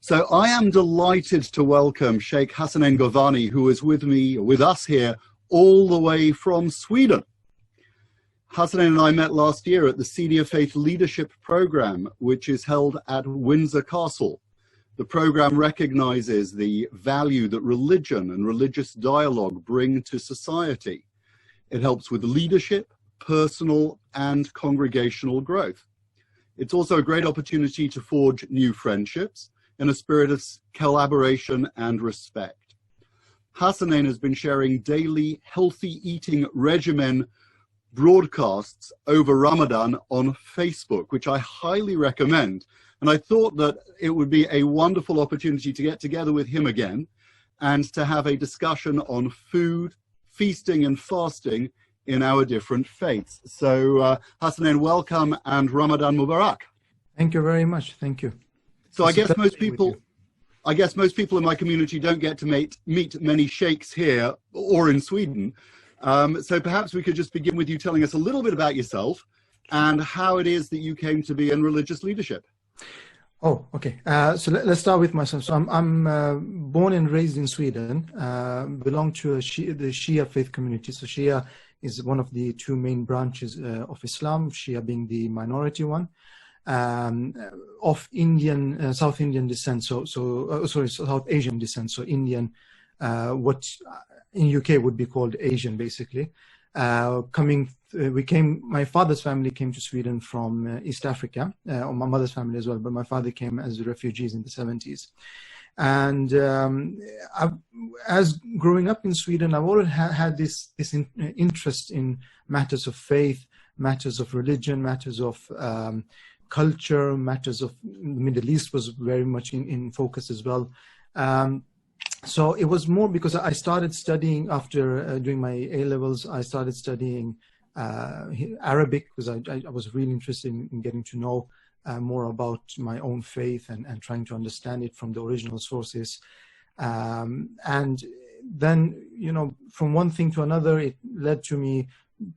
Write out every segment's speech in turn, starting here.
So I am delighted to welcome Sheikh Hassanain Govani, who is with us here, all the way from Sweden. Hassanain and I met last year at the Senior Faith Leadership Program, which is held at Windsor Castle. The program recognizes the value that religion and religious dialogue bring to society. It helps with leadership, personal and congregational growth. It's also a great opportunity to forge new friendships in a spirit of collaboration and respect. Hassanain has been sharing daily healthy eating regimen broadcasts over Ramadan on Facebook, which I highly recommend. And I thought that it would be a wonderful opportunity to get together with him again and to have a discussion on food, feasting and fasting in our different faiths. So Hassanain, welcome and Ramadan Mubarak. Thank you very much. Thank you. So I guess most people in my community don't get to meet many sheikhs here or in Sweden. So perhaps we could just begin with you telling us a little bit about yourself and how it is that you came to be in religious leadership. Oh, okay. So let's start with myself. So I'm born and raised in Sweden, belong to the Shia faith community. So Shia is one of the two main branches of Islam, Shia being the minority one, of Indian, South Indian descent. South Asian descent. So Indian, what in UK would be called Asian, basically. My father's family came to Sweden from East Africa, or my mother's family as well, but my father came as refugees in the 70s. And as growing up in Sweden, I've always had this interest in matters of faith, matters of religion, matters of culture, matters of the Middle East was very much in focus as well. So it was more because I started studying after doing my A-levels. I started studying Arabic because I was really interested in getting to know more about my own faith and trying to understand it from the original sources. And then, you know, from one thing to another, it led to me,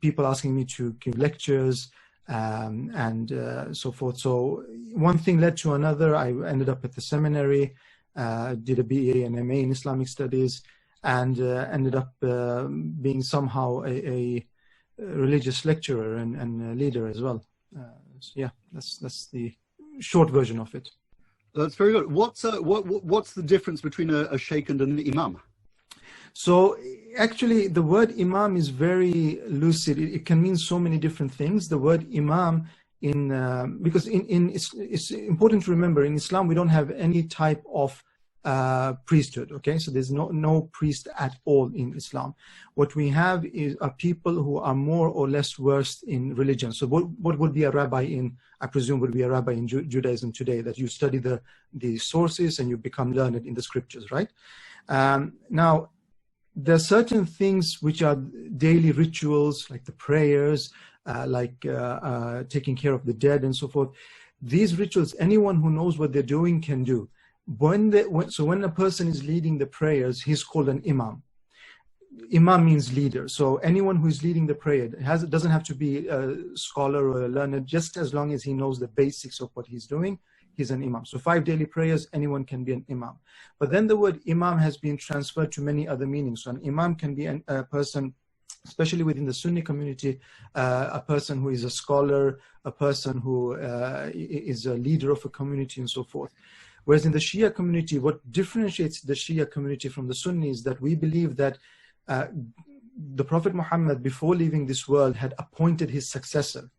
people asking me to give lectures and so forth. So one thing led to another. I ended up at the seminary. Did a BA and MA in Islamic Studies, and ended up being somehow a religious lecturer and a leader as well. So yeah, that's the short version of it. That's very good. What's the difference between a sheikh and an imam? So actually, the word imam is very lucid. It can mean so many different things. The word imam because it's important to remember, in Islam we don't have any type of priesthood. Okay, so there's no priest at all in Islam. What we have are people who are more or less versed in religion. So what would be a rabbi I presume would be a rabbi in Judaism today, that you study the sources and you become learned in the scriptures, right? Now there are certain things which are daily rituals, like the prayers, like taking care of the dead and so forth. These rituals, anyone who knows what they're doing can do. When a person is leading the prayers, he's called an imam. Imam means leader. So anyone who is leading the prayer doesn't have to be a scholar or a learner, just as long as he knows the basics of what he's doing, he's an imam. So 5 daily prayers, anyone can be an imam. But then the word imam has been transferred to many other meanings. So an imam can be a person, especially within the Sunni community, a person who is a scholar, a person who is a leader of a community and so forth. Whereas in the Shia community, what differentiates the Shia community from the Sunni is that we believe that the Prophet Muhammad, before leaving this world, had appointed his successor.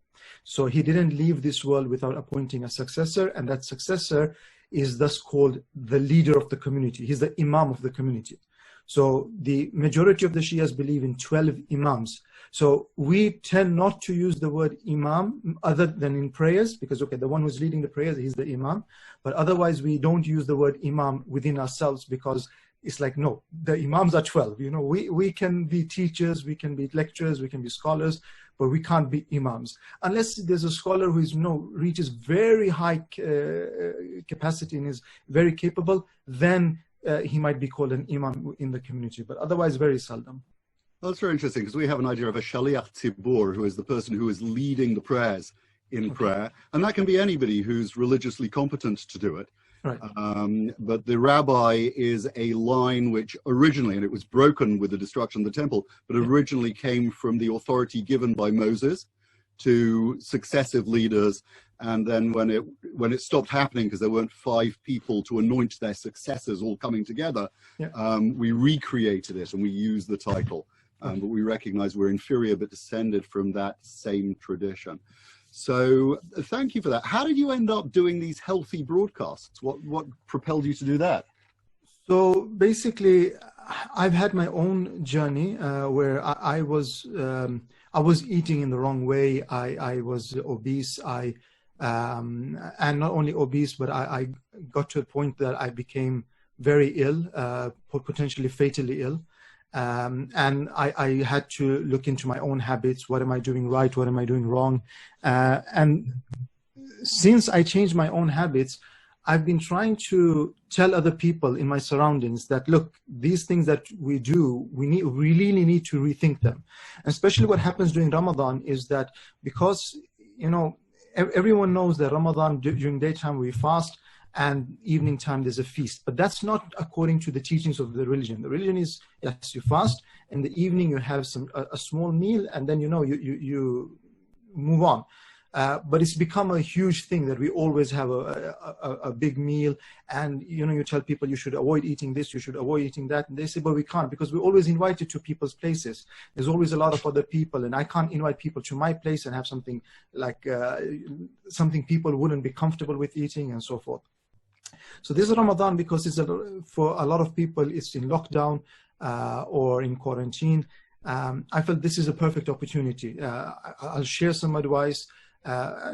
So he didn't leave this world without appointing a successor, and that successor is thus called the leader of the community. He's the imam of the community. So the majority of the Shias believe in 12 imams. So we tend not to use the word imam other than in prayers, because, okay, the one who's leading the prayers, he's the imam. But otherwise, we don't use the word imam within ourselves, because it's like, no, the imams are 12. You know, we can be teachers, we can be lecturers, we can be scholars, but we can't be imams. Unless there's a scholar who is, reaches very high capacity and is very capable, then he might be called an imam in the community, but otherwise very seldom. Well, that's very interesting, because we have an idea of a shaliach tzibur, who is the person who is leading the prayers in prayer, and that can be anybody who's religiously competent to do it. Right. But the rabbi is a line which originally, and it was broken with the destruction of the temple, but originally came from the authority given by Moses to successive leaders. And then when it stopped happening because there weren't 5 people to anoint their successors all coming together, we recreated it and we used the title. But we recognize we're inferior but descended from that same tradition. So thank you for that. How did you end up doing these healthy broadcasts? What propelled you to do that? So basically, I've had my own journey where I was eating in the wrong way. I was obese. And not only obese, but I got to a point that I became very ill, potentially fatally ill. And I had to look into my own habits. What am I doing right? What am I doing wrong? And since I changed my own habits, I've been trying to tell other people in my surroundings that, look, these things that we do, we really need to rethink them. And especially what happens during Ramadan is that because, everyone knows that Ramadan, during daytime we fast, and evening time there's a feast, but that's not according to the teachings of the religion. The religion is, yes, you fast, in the evening you have a small meal, and then you move on. But it's become a huge thing that we always have a big meal, and you tell people you should avoid eating this, you should avoid eating that, and they say, but we can't, because we're always invited to people's places. There's always a lot of other people, and I can't invite people to my place and have something like something people wouldn't be comfortable with eating, and so forth. So this is Ramadan, because for a lot of people it's in lockdown or in quarantine. I felt this is a perfect opportunity. I'll share some advice.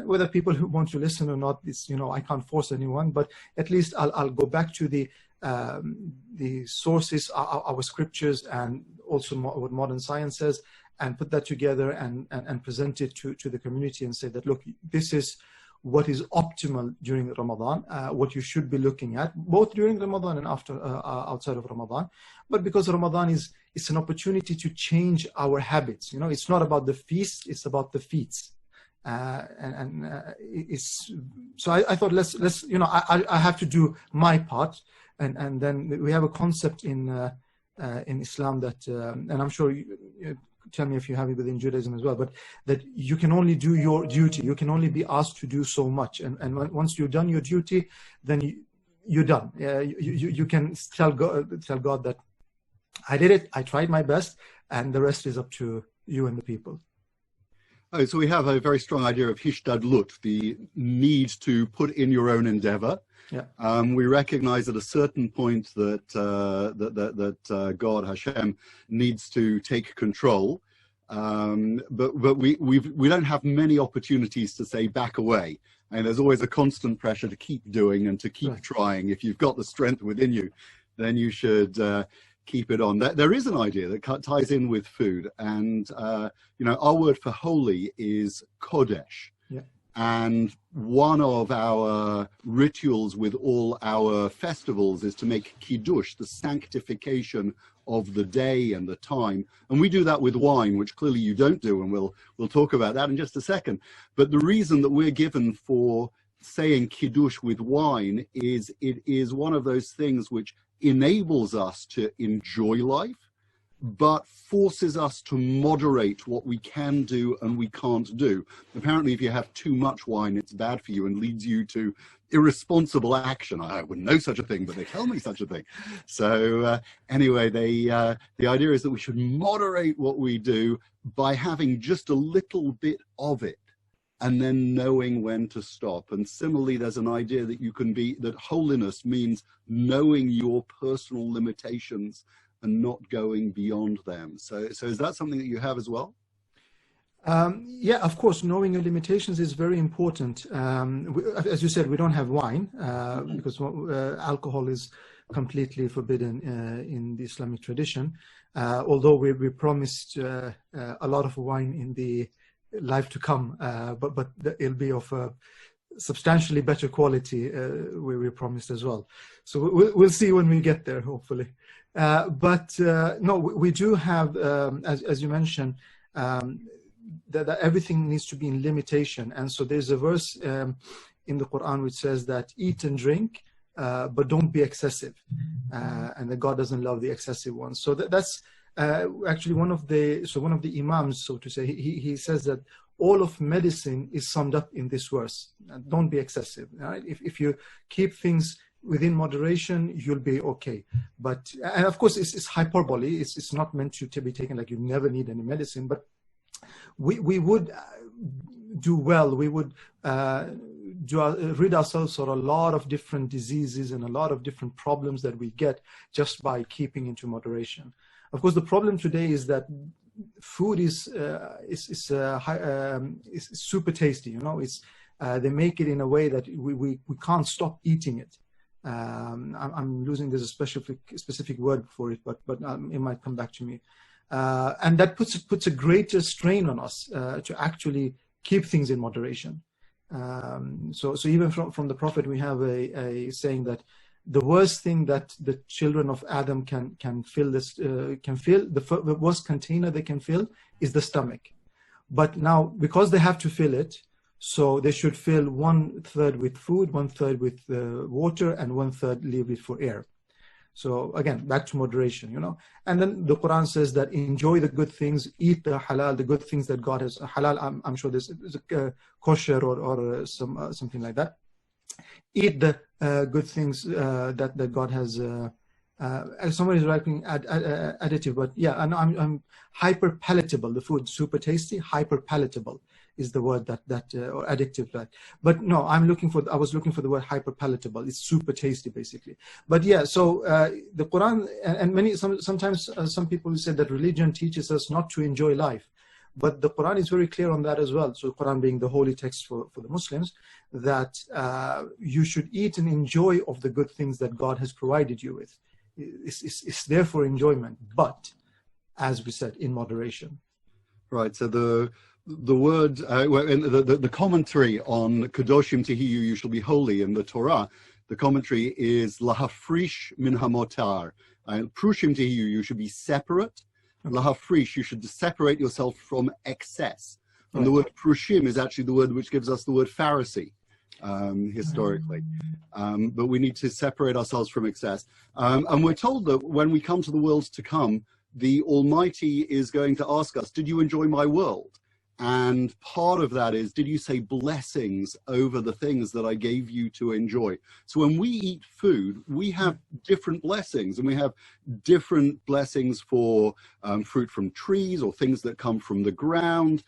Whether people who want to listen or not, I can't force anyone, but at least I'll go back to the sources, our scriptures, and also what modern science says, and put that together and present it to the community and say that, look, this is what is optimal during Ramadan, what you should be looking at, both during Ramadan and after, outside of Ramadan. But because Ramadan it's an opportunity to change our habits. It's not about the feast, it's about the feats. So I thought let's I have to do my part, and then we have a concept in Islam that and I'm sure you tell me if you have it within Judaism as well, but that you can only do your duty. You can only be asked to do so much, and once you've done your duty, then you're done. You can tell God that I did it, I tried my best, and the rest is up to you and the people. Oh, so we have a very strong idea of hishtadlut, the need to put in your own endeavor. Yeah. We recognize at a certain point that God, Hashem, needs to take control, but we don't have many opportunities to say back away. And there's always a constant pressure to keep doing and to keep trying. If you've got the strength within you, then you should keep it on. There is an idea that ties in with food, and our word for holy is kodesh. Yeah. And one of our rituals with all our festivals is to make kiddush, the sanctification of the day and the time. And we do that with wine, which clearly you don't do, and we'll talk about that in just a second. But the reason that we're given for saying kiddush with wine is it is one of those things which enables us to enjoy life, but forces us to moderate what we can do and we can't do. Apparently, if you have too much wine, it's bad for you and leads you to irresponsible action. I wouldn't know such a thing, but they tell me such a thing. So anyway, the idea is that we should moderate what we do by having just a little bit of it, and then knowing when to stop. And similarly, there's an idea that that holiness means knowing your personal limitations and not going beyond them. So is that something that you have as well? Yeah, of course, knowing your limitations is very important. As you said, we don't have wine because alcohol is completely forbidden in the Islamic tradition, although we promised a lot of wine in the life to come, but it'll be of a substantially better quality, we promised as well. So we'll see when we get there, hopefully. But no, we do have, as you mentioned, that everything needs to be in limitation. And so there's a verse in the Quran which says that eat and drink but don't be excessive. And that God doesn't love the excessive ones. So that's actually one of the imams, so to say, he says that all of medicine is summed up in this verse. Don't be excessive. Right? If you keep things within moderation, you'll be okay. But, and of course, it's hyperbole. It's not meant to be taken like you never need any medicine. But we would do well. We would rid ourselves of a lot of different diseases and a lot of different problems that we get just by keeping into moderation. Of course, the problem today is that food is super tasty. You know, they make it in a way that we can't stop eating it. I'm losing this specific word for it, but it might come back to me. And that puts a greater strain on us to actually keep things in moderation. So even from the Prophet, we have a saying that the worst thing that the children of Adam can fill, the worst container they can fill is the stomach. But now, because they have to fill it, so they should fill 1/3 with food, 1/3 with water, and 1/3 leave it for air. So again, back to moderation, you know. And then the Quran says that enjoy the good things, eat the halal, the good things that God has. Halal, I'm sure there's a kosher or something like that. Eat the good things that God has. Somebody is writing additive, but yeah, and I'm hyper palatable. The food super tasty, hyper palatable is the word that or addictive, that. But no, I was looking for the word hyper palatable. It's super tasty, basically. But yeah, so the Quran and sometimes some people say that religion teaches us not to enjoy life. But the Quran is very clear on that as well. So the Quran being the holy text for the Muslims, that you should eat and enjoy of the good things that God has provided you with. It's there for enjoyment, but as we said, in moderation. Right. So the word, the commentary on Kadoshim Tihiyu, you shall be holy in the Torah, the commentary is Lahafrish min hamotar. Prushim Tihiyu, you should be separate. Lahafrish, you should separate yourself from excess. And the word Prushim is actually the word which gives us the word Pharisee. Historically, but we need to separate ourselves from excess. And we're told that when we come to the world to come, the Almighty is going to ask us, did you enjoy my world? And part of that is, did you say blessings over the things that I gave you to enjoy? So when we eat food, we have different blessings, and we have different blessings for fruit from trees or things that come from the ground,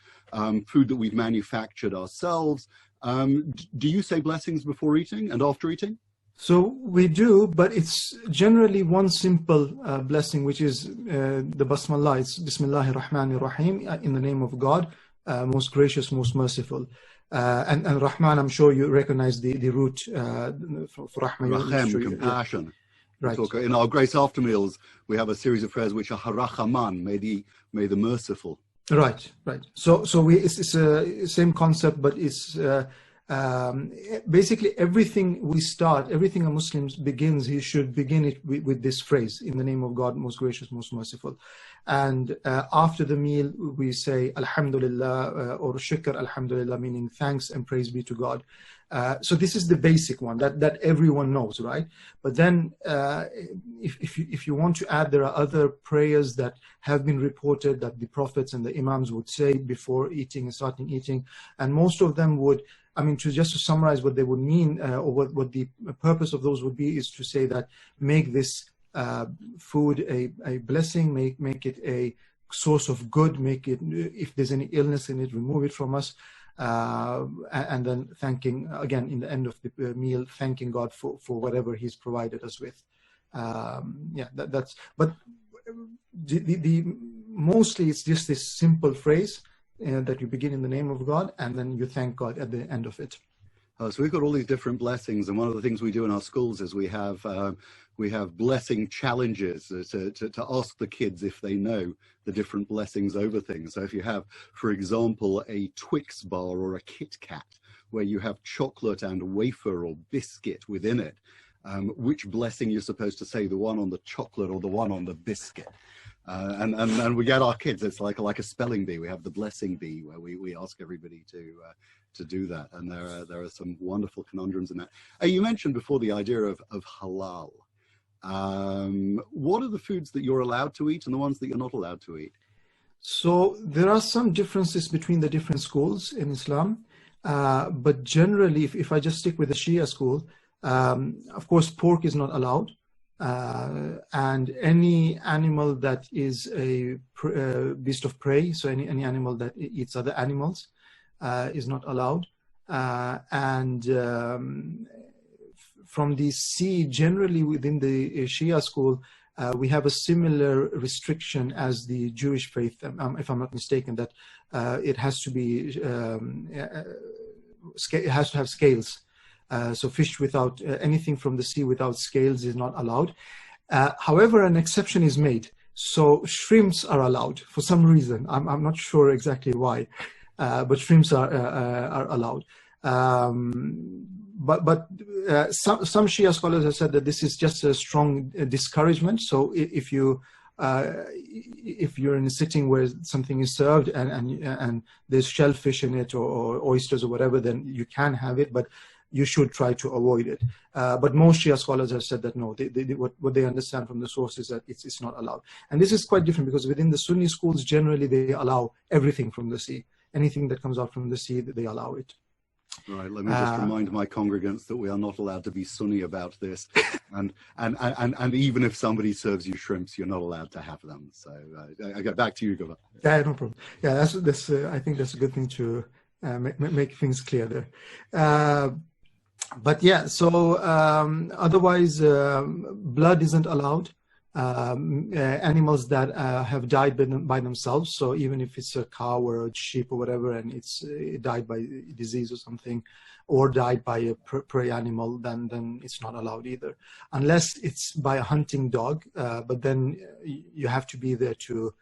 food that we've manufactured ourselves. Do you say blessings before eating and after eating? So we do, but it's generally one simple blessing, which is the Basmallah. It's Bismillahir Rahmanir Rahim, in the name of God, most gracious, most merciful. And Rahman, I'm sure you recognize the root for Rahman. Rachem, compassion. Yeah. Right. In our grace after meals, we have a series of prayers which are Harachaman, may the merciful. Right. So it's a same concept, but it's basically everything a Muslim begins, he should begin it with this phrase, in the name of God, most gracious, most merciful. And after the meal, we say Alhamdulillah or Shukr Alhamdulillah, meaning thanks and praise be to God. So this is the basic one that everyone knows, right? But then if you want to add, there are other prayers that have been reported that the prophets and the imams would say before eating and starting eating, and most of them would, just to summarize what they would mean, or what the purpose of those would be, is to say that make this food a blessing, make it a source of good, make it, if there's any illness in it, remove it from us. And then thanking, again, in the end of the meal, thanking God for whatever He's provided us with. But mostly it's just this simple phrase that you begin in the name of God, and then you thank God at the end of it. So we've got all these different blessings, and one of the things we do in our schools is we have blessing challenges to ask the kids if they know the different blessings over things. So if you have, for example, a Twix bar or a Kit Kat, where you have chocolate and wafer or biscuit within it, which blessing you're supposed to say, the one on the chocolate or the one on the biscuit? And we get our kids. It's like a spelling bee. We have the blessing bee where we ask everybody to do that. And there are some wonderful conundrums in that. You mentioned before the idea of halal. What are the foods that you're allowed to eat and the ones that you're not allowed to eat? So there are some differences between the different schools in Islam. But generally, if I just stick with the Shia school, of course, pork is not allowed. And any animal that is a beast of prey, so any animal that eats other animals, is not allowed. From the sea, generally within the Shia school, we have a similar restriction as the Jewish faith, if I'm not mistaken, that it has to be, it has to have scales. So fish without anything from the sea without scales is not allowed. However, an exception is made. So shrimps are allowed for some reason. I'm not sure exactly why, but shrimps are allowed. But some Shia scholars have said that this is just a strong discouragement. So if you're in a setting where something is served and there's shellfish in it or oysters or whatever, then you can have it, but you should try to avoid it. But most Shia scholars have said that no, what they understand from the source is that it's not allowed. And this is quite different because within the Sunni schools, generally they allow everything from the sea. Anything that comes out from the sea, they allow it. Right. Let me just remind my congregants that we are not allowed to be Sunni about this, and even if somebody serves you shrimps, you're not allowed to have them. So I get back to you, Govani. Yeah, no problem. Yeah, that's I think that's a good thing to make things clear there. But yeah, so otherwise, blood isn't allowed. Animals that have died by themselves, so even if it's a cow or a sheep or whatever, and it died by disease or something, or died by a prey animal, then it's not allowed either, unless it's by a hunting dog. But then you have to be there to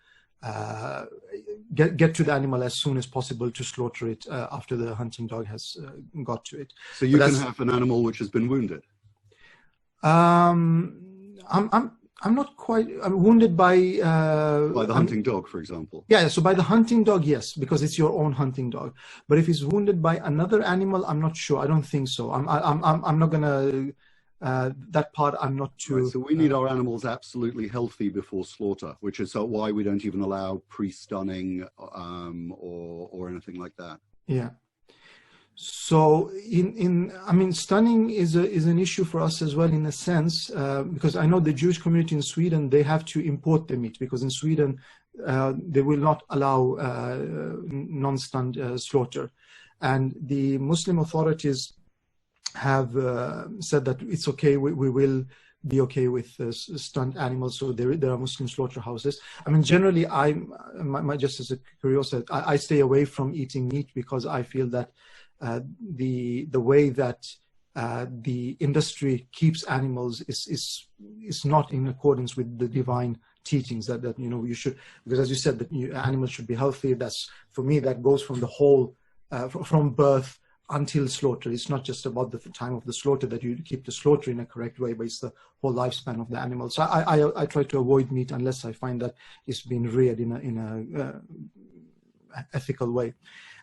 get to the animal as soon as possible to slaughter it after the hunting dog has got to it. So you can have an animal which has been wounded. I'm not quite. I'm wounded by the hunting dog, for example. Yeah, so by the hunting dog, yes, because it's your own hunting dog. But if it's wounded by another animal, I'm not sure. I don't think so. I'm not gonna. That part I'm not too. Right, so we need our animals absolutely healthy before slaughter, which is why we don't even allow pre-stunning or anything like that. Yeah. So I mean, stunning is an issue for us as well in a sense, because I know the Jewish community in Sweden, they have to import the meat because in Sweden they will not allow non-stunned slaughter, and the Muslim authorities have said that it's okay. We will be okay with stunned animals. So there are Muslim slaughterhouses. I mean, generally, just as a curiosity, I stay away from eating meat because I feel that the way that the industry keeps animals is not in accordance with the divine teachings that you should, because as you said that animals should be healthy. That's, for me, that goes from the whole from birth until slaughter. It's not just about the time of the slaughter that you keep the slaughter in a correct way, but it's the whole lifespan of the animal. So I try to avoid meat unless I find that it's been reared in a ethical way.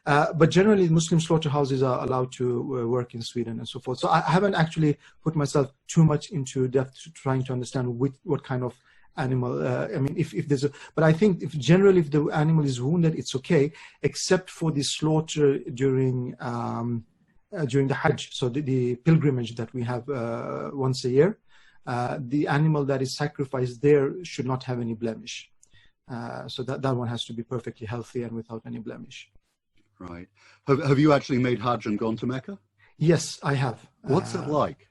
But generally, Muslim slaughterhouses are allowed to work in Sweden and so forth. So I haven't actually put myself too much into depth trying to understand what kind of animal. I mean, if there's but I think if the animal is wounded, it's okay, except for the slaughter during the Hajj, so the pilgrimage that we have once a year. The animal that is sacrificed there should not have any blemish. So that one has to be perfectly healthy and without any blemish. Right. Have you actually made Hajj and gone to Mecca? Yes, I have. What's it like?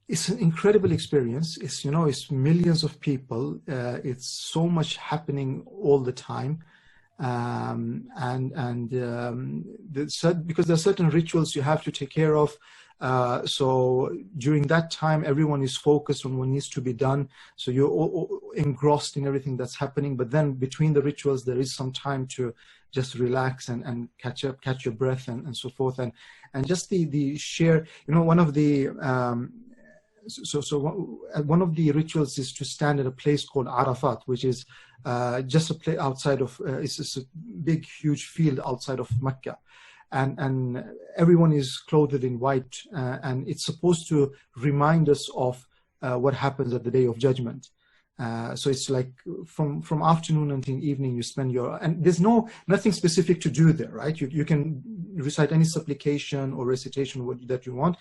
It's an incredible experience. It's millions of people. It's so much happening all the time, because there are certain rituals you have to take care of. So during that time, everyone is focused on what needs to be done. So you're all engrossed in everything that's happening. But then between the rituals, there is some time to just relax and catch your breath and so forth. And just the sheer, one of the one of the rituals is to stand at a place called Arafat, which is just a place outside of, it's just a big, huge field outside of Mecca. And everyone is clothed in white, and it's supposed to remind us of what happens at the Day of Judgment. So it's like from afternoon until evening you spend and there's nothing specific to do there, right? You can recite any supplication or recitation that you want,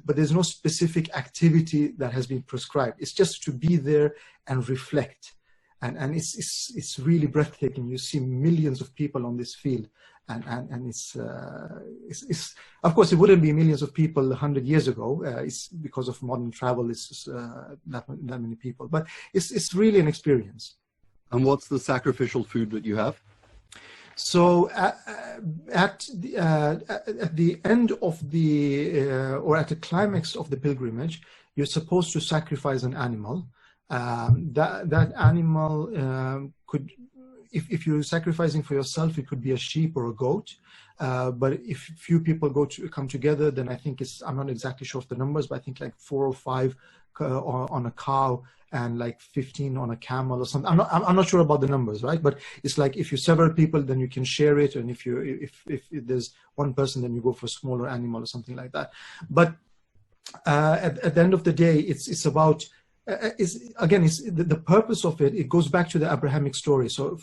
but there's no specific activity that has been prescribed. It's just to be there and reflect. And it's really breathtaking. You see millions of people on this field. And it's of course it wouldn't be millions of people 100 years ago. It's because of modern travel. It's just, that many people, but it's really an experience. And what's the sacrificial food that you have? So at the end of the or at the climax of the pilgrimage, you're supposed to sacrifice an animal. That animal could. If you're sacrificing for yourself, it could be a sheep or a goat. But if few people come together, then I think I'm not exactly sure of the numbers, but I think like 4 or 5 on a cow and like 15 on a camel or something. I'm not sure about the numbers, right? But it's like if you're several people, then you can share it. And if there's one person, then you go for a smaller animal or something like that. But at the end of the day, it's about, the purpose of it goes back to the Abrahamic story. So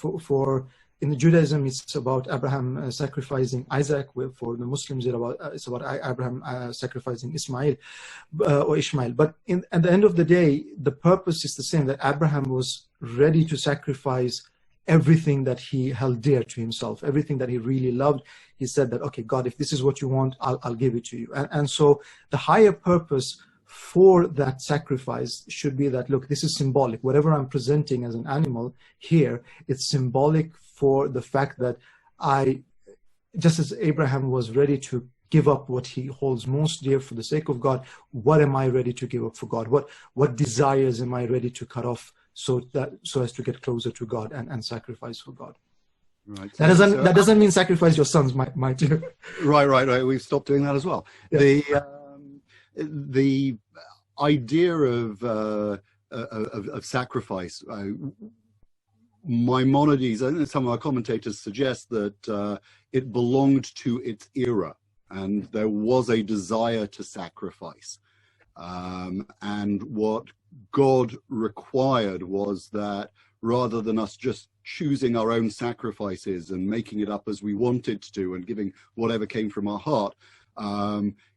in Judaism, it's about Abraham sacrificing Isaac. For the Muslims, it's about Abraham sacrificing Ishmael. But at the end of the day, the purpose is the same, that Abraham was ready to sacrifice everything that he held dear to himself, everything that he really loved. He said that, okay, God, if this is what you want, I'll give it to you. And so the higher purpose for that sacrifice should be that, look, this is symbolic. Whatever I'm presenting as an animal here, it's symbolic for the fact that just as Abraham was ready to give up what he holds most dear for the sake of God, what am I ready to give up for God? What desires am I ready to cut off so as to get closer to God and sacrifice for God? Right. That doesn't mean sacrifice your sons, my dear. Right. We've stopped doing that as well. Yeah. The idea of sacrifice, Maimonides and some of our commentators suggest that it belonged to its era, and there was a desire to sacrifice. And what God required was that rather than us just choosing our own sacrifices and making it up as we wanted to and giving whatever came from our heart,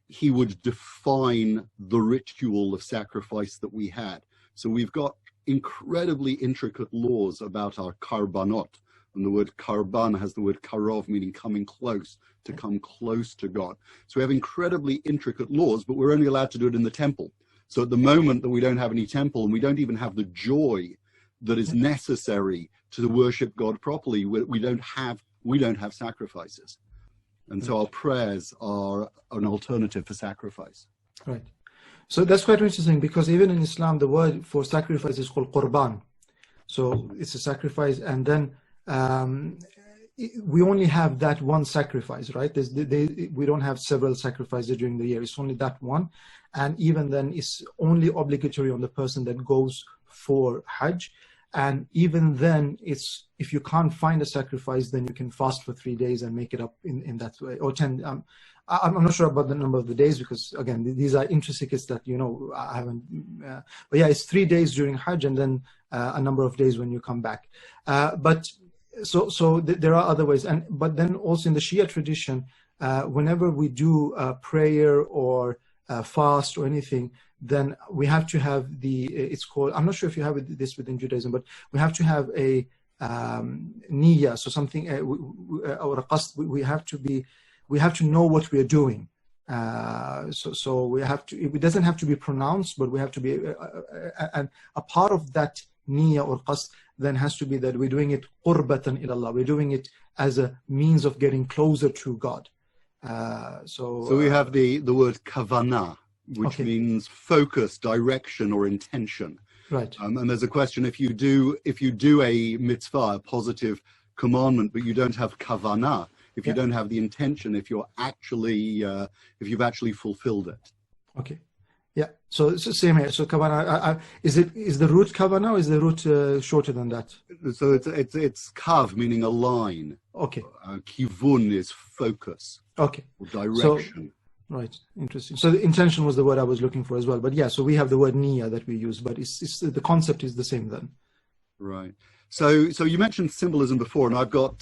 he would define the ritual of sacrifice that we had. So we've got incredibly intricate laws about our karbanot, and the word karban has the word karov, meaning coming close, to come close to God. So we have incredibly intricate laws, but we're only allowed to do it in the temple. So at the moment that we don't have any temple and we don't even have the joy that is necessary to worship God properly, we don't have sacrifices. And so our prayers are an alternative for sacrifice. Right. So that's quite interesting, because even in Islam, the word for sacrifice is called qurban. So it's a sacrifice, and then we only have that one sacrifice, right? We don't have several sacrifices during the year. It's only that one. And even then, it's only obligatory on the person that goes for Hajj. And even then, if you can't find a sacrifice, then you can fast for 3 days and make it up in that way. Or 10. I'm not sure about the number of the days, because again, these are intricacies that I haven't. But yeah, it's 3 days during Hajj, and then a number of days when you come back. But there are other ways, but then also in the Shia tradition, whenever we do a prayer or a fast or anything, then we have to have it's called, I'm not sure if you have this within Judaism, but we have to have a niyyah, so something, or a qasd. We have to know what we are doing. So we have to, it doesn't have to be pronounced, but we have to be, and a part of that niyyah or qasd then has to be that we're doing it qurbatan ilallah. We're doing it as a means of getting closer to God. So we have the word kavanah, which means focus, direction, or intention. Right. And there's a question: if you do a mitzvah, a positive commandment, but you don't have kavanah, if you don't have the intention, if you've actually fulfilled it. Okay. Yeah, so same here. So kavana, is the root kavana, or is the root shorter than that? So it's kav, meaning a line. Okay. Kivun is focus. Okay. Or direction. So, right. Interesting. So the intention was the word I was looking for as well. But yeah, so we have the word niya that we use, but it's the concept is the same then. Right. So you mentioned symbolism before, and I've got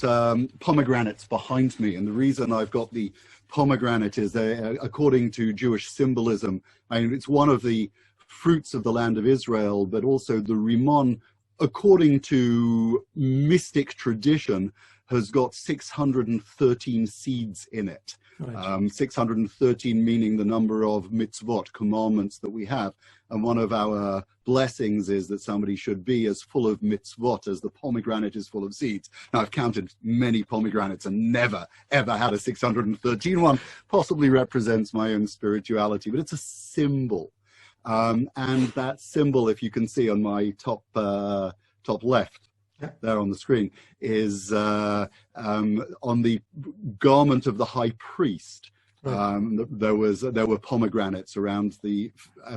pomegranates behind me, and the reason I've got the pomegranate is according to Jewish symbolism, I mean, it's one of the fruits of the land of Israel, but also the rimon, according to mystic tradition, has got 613 seeds in it. Right. 613 meaning the number of mitzvot, commandments that we have. And one of our blessings is that somebody should be as full of mitzvot as the pomegranate is full of seeds. Now, I've counted many pomegranates and never, ever had a 613 one. Possibly represents my own spirituality, but it's a symbol. And that symbol, if you can see on my top left, there on the screen, is on the garment of the high priest. Right. There were pomegranates around the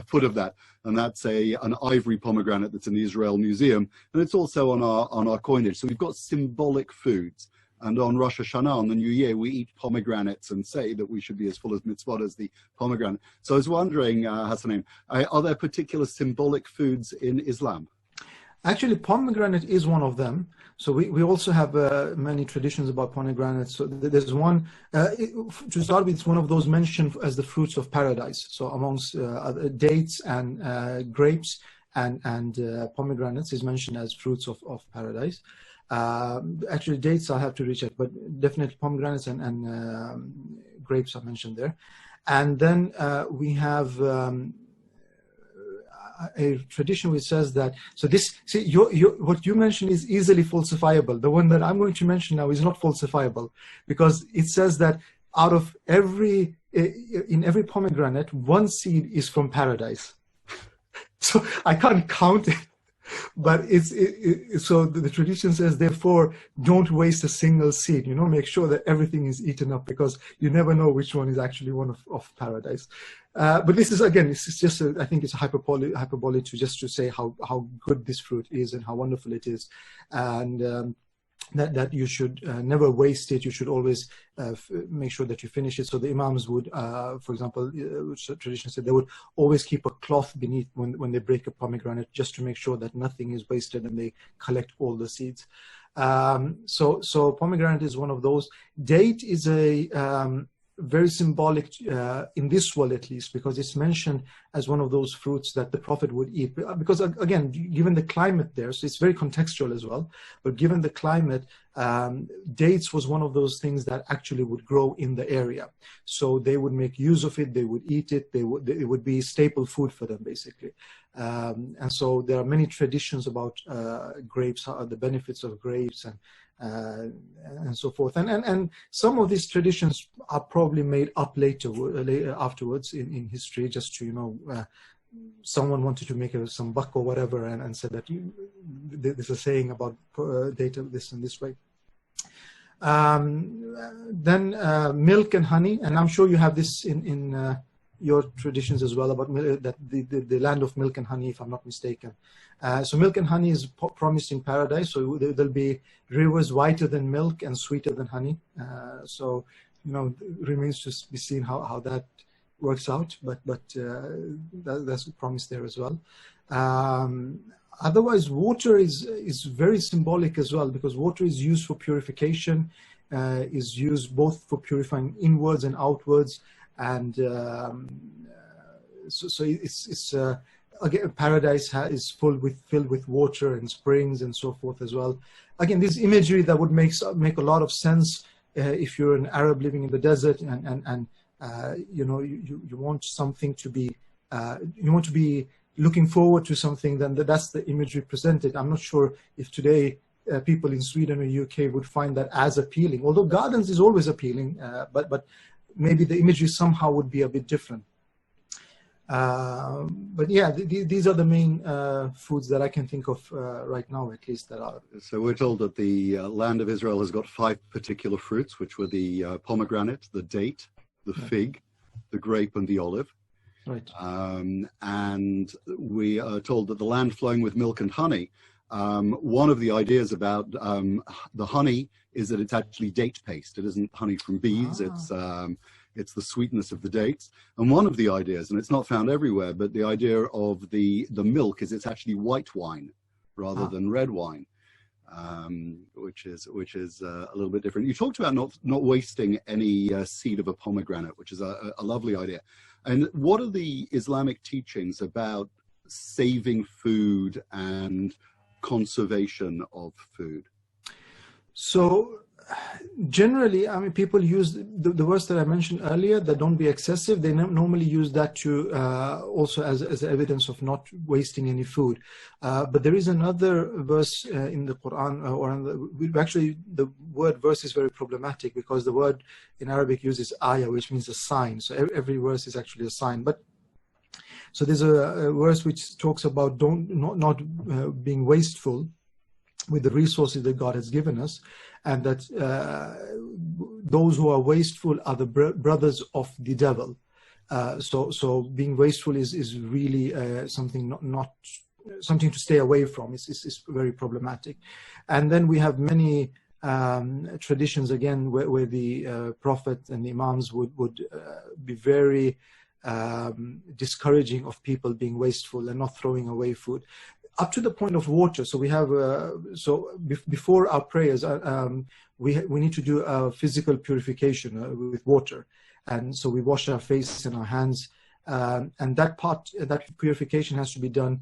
foot of that, and that's an ivory pomegranate that's in the Israel Museum, and it's also on our coinage. So we've got symbolic foods, and on Rosh Hashanah, on the New Year, we eat pomegranates and say that we should be as full of mitzvot as the pomegranate. So I was wondering, Hassanain, are there particular symbolic foods in Islam? Actually, pomegranate is one of them. So we also have many traditions about pomegranates. So there's one, to start with, it's one of those mentioned as the fruits of paradise. So amongst dates and grapes and pomegranates is mentioned as fruits of paradise. Actually, dates I have to recheck, but definitely pomegranates and grapes are mentioned there. And then we have a tradition which says that, so this, see, what you mentioned is easily falsifiable. The one that I'm going to mention now is not falsifiable, because it says that out of in every pomegranate, one seed is from paradise. So I can't count it, but so the tradition says, therefore, don't waste a single seed, make sure that everything is eaten up, because you never know which one is actually one of paradise. But this is, again, this is just, I think it's a hyperbole to say how good this fruit is and how wonderful it is. And that you should never waste it. You should always make sure that you finish it. So the imams would, for example, tradition said they would always keep a cloth beneath when they break a pomegranate, just to make sure that nothing is wasted and they collect all the seeds. So pomegranate is one of those. Date is a very symbolic in this world, at least, because it's mentioned as one of those fruits that the Prophet would eat. Because again, given the climate there, so it's very contextual as well, but given the climate, dates was one of those things that actually would grow in the area. So they would make use of it, they would eat it, it would be staple food for them, basically. And so there are many traditions about grapes, the benefits of grapes, and so forth, and some of these traditions are probably made up afterwards in history, just to someone wanted to make some buck or whatever, and said that there's a saying about data this and this way. Then milk and honey, and I'm sure you have this in your traditions as well, about that the land of milk and honey, if I'm not mistaken. So milk and honey is promised in paradise. So there'll be rivers whiter than milk and sweeter than honey. So it remains to be seen how that works out. But that's promised there as well. Otherwise, water is very symbolic as well, because water is used for purification, is used both for purifying inwards and outwards. And so it's again, paradise is filled with water and springs and so forth as well. Again, this imagery that would make a lot of sense if you're an Arab living in the desert, and you want something to be you want to be looking forward to something. Then that's the imagery presented. I'm not sure if today people in Sweden or UK would find that as appealing, although gardens is always appealing, but maybe the imagery somehow would be a bit different. But yeah, these are the main foods that I can think of right now, at least, that are. So we're told that the land of Israel has got 5 particular fruits, which were the pomegranate, the date, the fig, the grape, and the olive. Right. And we are told that the land flowing with milk and honey, one of the ideas about the honey is that it's actually date paste. It isn't honey from bees. It's the sweetness of the dates. And one of the ideas, and it's not found everywhere, but the idea of the milk is it's actually white wine rather than red wine, which is a little bit different. You talked about not wasting any seed of a pomegranate, which is a lovely idea. And what are the Islamic teachings about saving food and conservation of food? So generally, I mean, people use the verse that I mentioned earlier, that don't be excessive. They normally use that to also as evidence of not wasting any food. But there is another verse in the Quran, actually the word verse is very problematic, because the word in Arabic uses ayah, which means a sign. So every verse is actually a sign. But so there's a verse which talks about not being wasteful with the resources that God has given us, and that those who are wasteful are the brothers of the devil. So being wasteful is really something not something to stay away from. It's very problematic. And then we have many traditions again where the Prophet and the Imams would be very discouraging of people being wasteful and not throwing away food, up to the point of water. So we have before our prayers, we need to do a physical purification with water, and so we wash our face and our hands, and that purification has to be done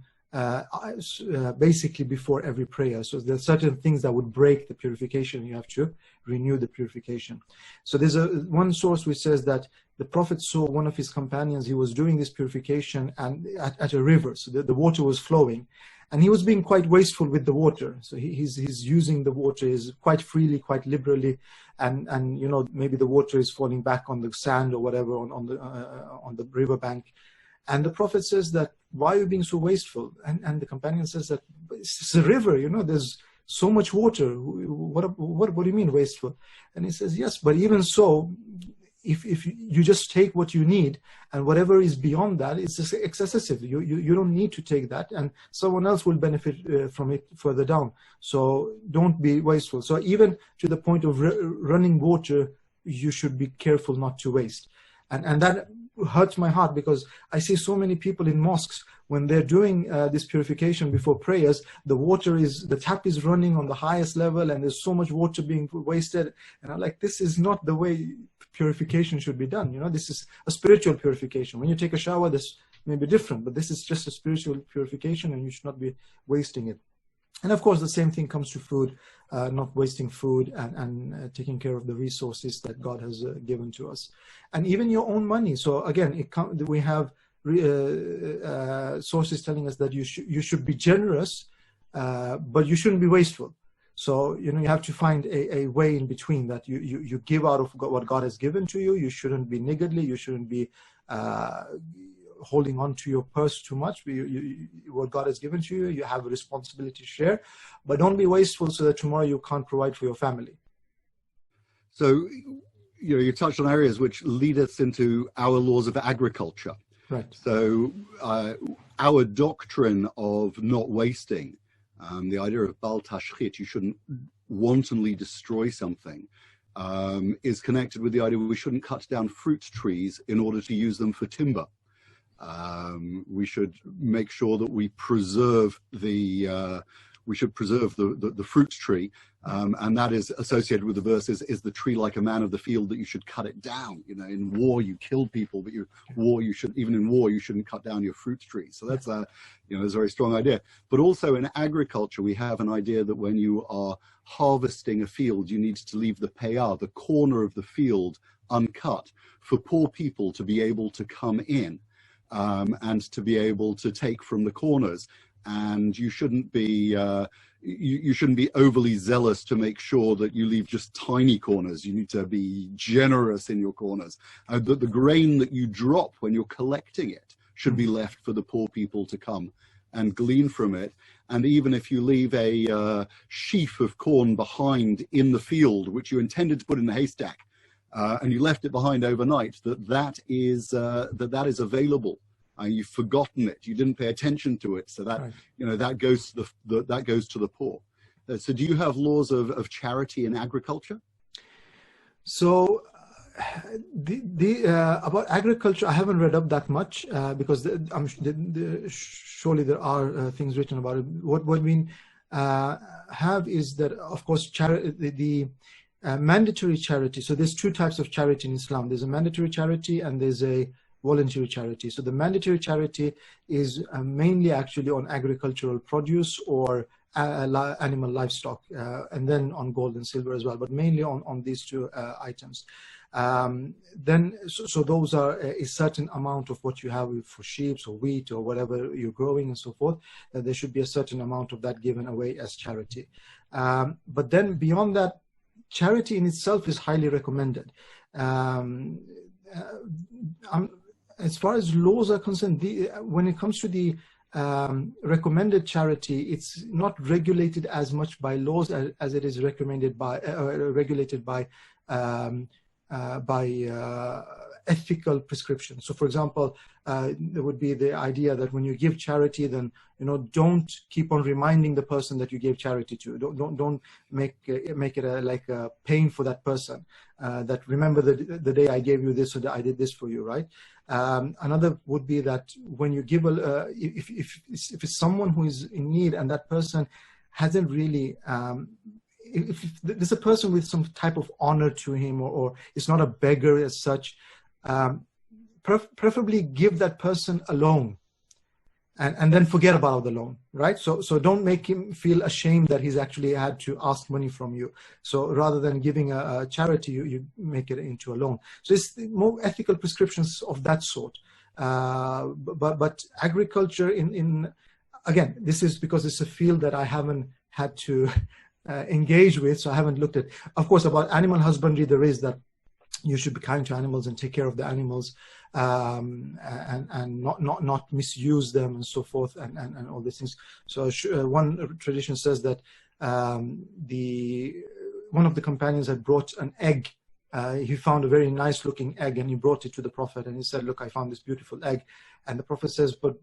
basically before every prayer. So there are certain things that would break the purification. You have to renew the purification. So there's one source which says that the Prophet saw one of his companions. He was doing this purification and at a river, so the water was flowing, and he was being quite wasteful with the water. So he's using the water is quite freely, quite liberally, and you know, maybe the water is falling back on the sand or whatever on the riverbank. And the Prophet says that, why are you being so wasteful? And the companion says that it's a river, you know, there's so much water. What do you mean wasteful? And he says, yes, but even so, if you just take what you need, and whatever is beyond that, it's just excessive. You don't need to take that, and someone else will benefit from it further down. So don't be wasteful. So even to the point of running water, you should be careful not to waste. And that hurts my heart, because I see so many people in mosques, when they're doing this purification before prayers, the tap is running on the highest level, and there's so much water being wasted. And I'm like, this is not the way purification should be done. You know, this is a spiritual purification. When you take a shower, this may be different, but this is just a spiritual purification, and you should not be wasting it. And of course, the same thing comes to food, not wasting food, and taking care of the resources that God has given to us. And even your own money. So again, we have sources telling us that you should be generous, but you shouldn't be wasteful. So, you know, you have to find a way in between, that you give out of what God has given to you. You shouldn't be niggardly. You shouldn't be holding on to your purse too much. What God has given to you, you have a responsibility to share, but don't be wasteful so that tomorrow you can't provide for your family. So, you know, you touched on areas which lead us into our laws of agriculture. Right. So our doctrine of not wasting, the idea of bal tashchit, you shouldn't wantonly destroy something, is connected with the idea we shouldn't cut down fruit trees in order to use them for timber. We should make sure that we preserve the fruit tree, and that is associated with the verse is the tree like a man of the field, that you should cut it down. You know, in war you kill people, but even in war you shouldn't cut down your fruit tree. So that's there's a very strong idea. But also in agriculture we have an idea that when you are harvesting a field, you need to leave the payah, the corner of the field, uncut for poor people to be able to come in and to be able to take from the corners. And you shouldn't be you shouldn't be overly zealous to make sure that you leave just tiny corners. You need to be generous in your corners. That the grain that you drop when you're collecting it should be left for the poor people to come and glean from it. And even if you leave a sheaf of corn behind in the field, which you intended to put in the haystack, and you left it behind overnight, that is available You've forgotten it. You didn't pay attention to it. So that, Right. you know, that goes to that goes to the poor. So do you have laws of charity in agriculture? So about agriculture, I haven't read up that much because surely there are things written about it. What we have is that, of course, the mandatory charity. So there's two types of charity in Islam. There's a mandatory charity and there's a voluntary charity. So the mandatory charity is mainly actually on agricultural produce or animal livestock, and then on gold and silver as well, but mainly on these two items. So those are a certain amount of what you have for sheep or wheat or whatever you're growing and so forth. There should be a certain amount of that given away as charity. But then beyond that, charity in itself is highly recommended. As far as laws are concerned, when it comes to the recommended charity, it's not regulated as much by laws as it is recommended by regulated by ethical prescription. So, for example, there would be the idea that when you give charity, then don't keep on reminding the person that you gave charity to. Don't make it like a pain for that person. That remember the day I gave you this, or that I did this for you, right? Another would be that when you give if it's someone who is in need and that person hasn't really if there's a person with some type of honor to him, or is not a beggar as such, preferably give that person a loan and then forget about the loan, right? So don't make him feel ashamed that he's actually had to ask money from you. So rather than giving a charity, you make it into a loan. So it's more ethical prescriptions of that sort. But agriculture again, this is because it's a field that I haven't had to engage with, so I haven't looked at. Of course, about animal husbandry, there is that you should be kind to animals and take care of the animals, and not misuse them and so forth, and all these things. So one tradition says that one of the companions had brought an egg. He found a very nice looking egg and he brought it to the Prophet and he said, "Look, I found this beautiful egg." And the Prophet says, "But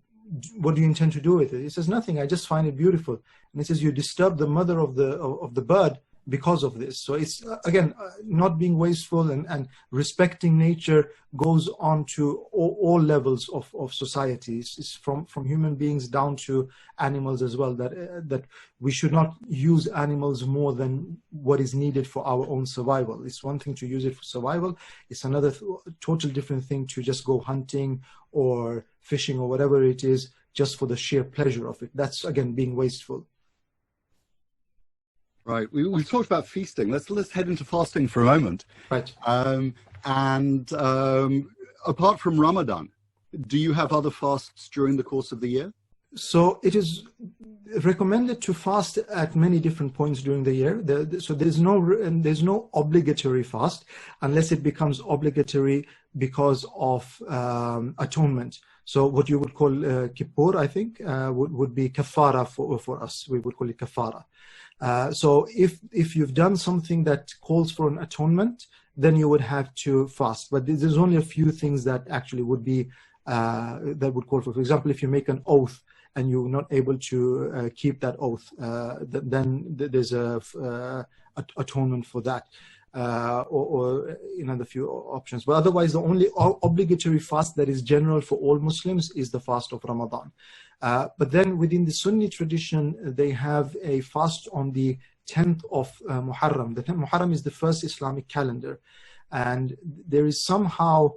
what do you intend to do with it?" He says, "Nothing, I just find it beautiful." And he says, "You disturb the mother of the bird because of this." So it's again not being wasteful and respecting nature goes on to all levels of societies. It's from human beings down to animals as well, that we should not use animals more than what is needed for our own survival. It's one thing to use it for survival. It's another total different thing to just go hunting or fishing or whatever it is just for the sheer pleasure of it. That's again being wasteful. Right. We've talked about feasting. Let's head into fasting for a moment. Right. Apart from Ramadan, do you have other fasts during the course of the year? So it is recommended to fast at many different points during the year. So there's no obligatory fast unless it becomes obligatory because of atonement. So what you would call kippur, I think, would be kafara for us. We would call it kafara. So if you've done something that calls for an atonement, then you would have to fast. But there's only a few things that actually would be that would call for. For example, if you make an oath and you're not able to keep that oath, then there's a atonement for that, or the few options. But otherwise, the only obligatory fast that is general for all Muslims is the fast of Ramadan. But then within the Sunni tradition, they have a fast on the 10th of Muharram. The 10th Muharram is the first Islamic calendar. And there is somehow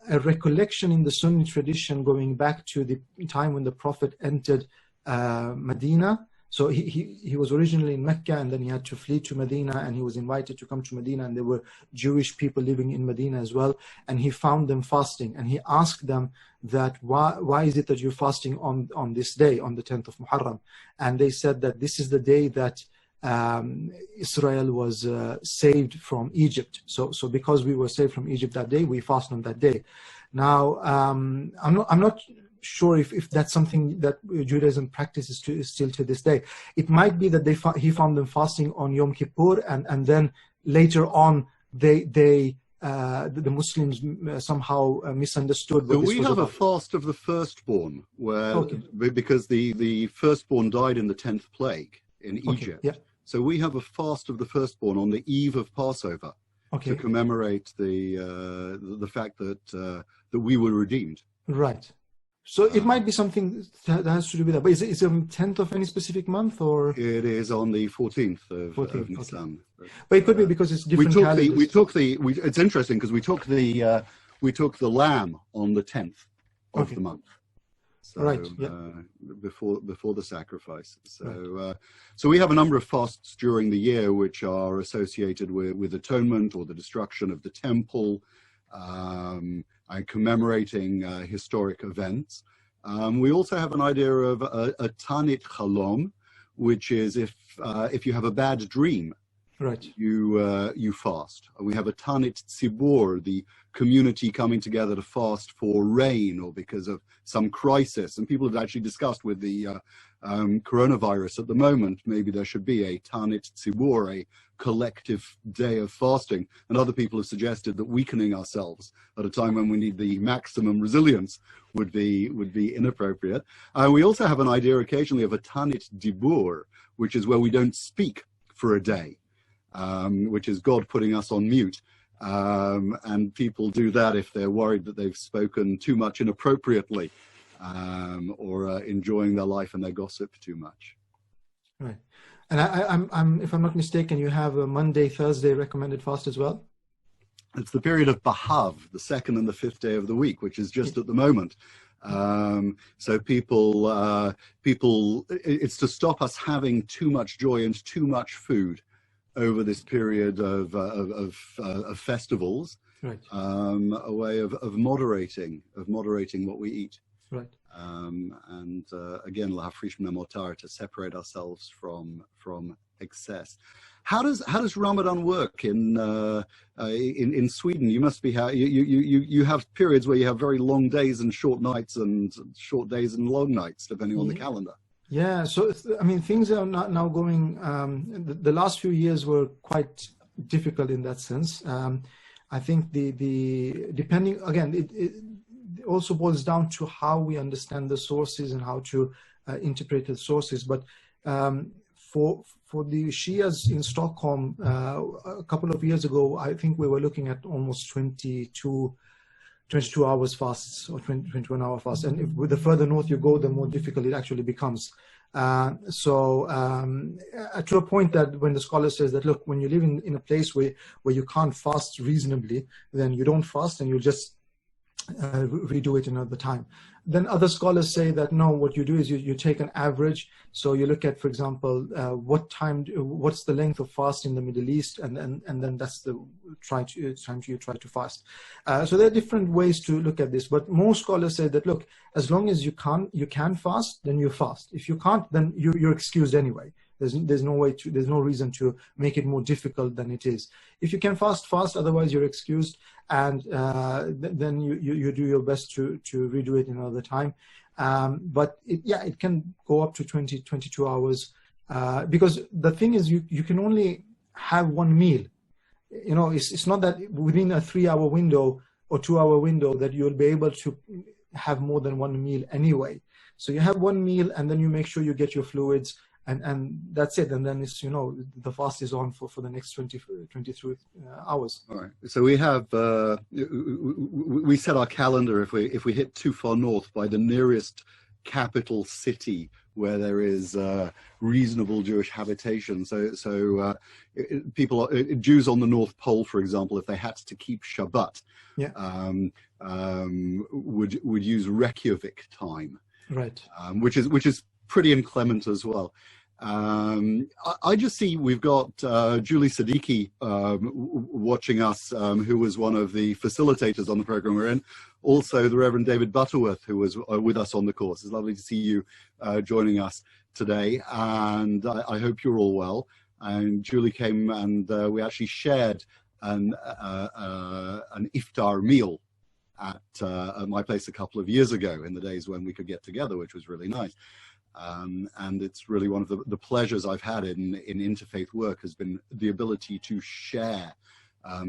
a recollection in the Sunni tradition going back to the time when the Prophet entered Medina. So he was originally in Mecca and then he had to flee to Medina and he was invited to come to Medina, and there were Jewish people living in Medina as well. And he found them fasting and he asked them that why is it that you're fasting on this day, on the 10th of Muharram? And they said that this is the day that Israel was saved from Egypt. So because we were saved from Egypt that day, we fast on that day. Now, I'm not sure if that's something that Judaism practices still to this day. It might be that he found them fasting on Yom Kippur, and then later on they the Muslims somehow misunderstood what So this we was have about. a fast of the firstborn, where Okay. because the firstborn died in the 10th plague in Egypt. Yeah. So we have a fast of the firstborn on the eve of Passover Okay. to commemorate the fact that we were redeemed. Right. So it might be something that has to do with that. But is it a 10th of any specific month, or? It is on the 14th of 14th, Nisan. okay. But it could be because it's different calendars. It's interesting because we took the lamb on the 10th of Okay. the month. So, Right, yeah. before the sacrifice. So so we have a number of fasts during the year which are associated with atonement or the destruction of the temple, and commemorating historic events. We also have an idea of a Tanit Chalom, which is if you have a bad dream, Right. you fast. We have a Tanit Tzibur, the community coming together to fast for rain or because of some crisis. And people have actually discussed with the coronavirus at the moment, maybe there should be a Tanit Tzibur, a collective day of fasting. And other people have suggested that weakening ourselves at a time when we need the maximum resilience would be inappropriate. We also have an idea occasionally of a Tanit Dibur, which is where we don't speak for a day. Which is God putting us on mute. And people do that if they're worried that they've spoken too much inappropriately, or enjoying their life and their gossip too much. Right. And I'm if I'm not mistaken, you have a Monday, Thursday recommended fast as well? It's the period of Bahav, the second and the fifth day of the week, which is just at the moment. So people, it's to stop us having too much joy and too much food over this period of festivals, Right. a way of moderating what we eat. Right. And again, lahafrish min hamotar, to separate ourselves from excess. How does Ramadan work in Sweden? You must be you have periods where you have very long days and short nights, and short days and long nights, depending on the calendar. Yeah, so I mean, things are not now going. The last few years were quite difficult in that sense. I think the depending again, it also boils down to how we understand the sources and how to interpret the sources. But for the Shias in Stockholm, a couple of years ago, I think we were looking at almost 22 hours fasts or 21 hour fasts. And if, with the further north you go, the more difficult it actually becomes. To a point that when the scholar says that, look, when you live in a place where you can't fast reasonably, then you don't fast and you just redo it another time. Then other scholars say that no, what you do is you take an average. So you look at, for example, what's the length of fast in the Middle East, and then that's the time you try to fast. So there are different ways to look at this, but most scholars say that, look, as long as you can fast, then you fast. If you can't, then you're excused anyway. There's no reason to make it more difficult than it is. If you can fast, otherwise you're excused, and then you do your best to redo it another time. But it can go up to 22 hours, because the thing is you can only have one meal. You know, it's not that within a 3-hour window or 2-hour window that you'll be able to have more than one meal anyway. So you have one meal, and then you make sure you get your fluids, and that's it. And then it's, the fast is on for the next 23 hours. All right. So we have we set our calendar if we hit too far north by the nearest capital city where there is reasonable Jewish habitation. So people, Jews on the North Pole, for example, if they had to keep Shabbat, would use Reykjavik time, right? Which is pretty inclement as well. I just see we've got Julie Siddiqui watching us, who was one of the facilitators on the program we're in. Also, the Reverend David Butterworth, who was with us on the course. It's lovely to see you joining us today, and I hope you're all well. And Julie came, and we actually shared an iftar meal at my place a couple of years ago, in the days when we could get together, which was really nice. And it's really one of the pleasures I've had in interfaith work has been the ability to share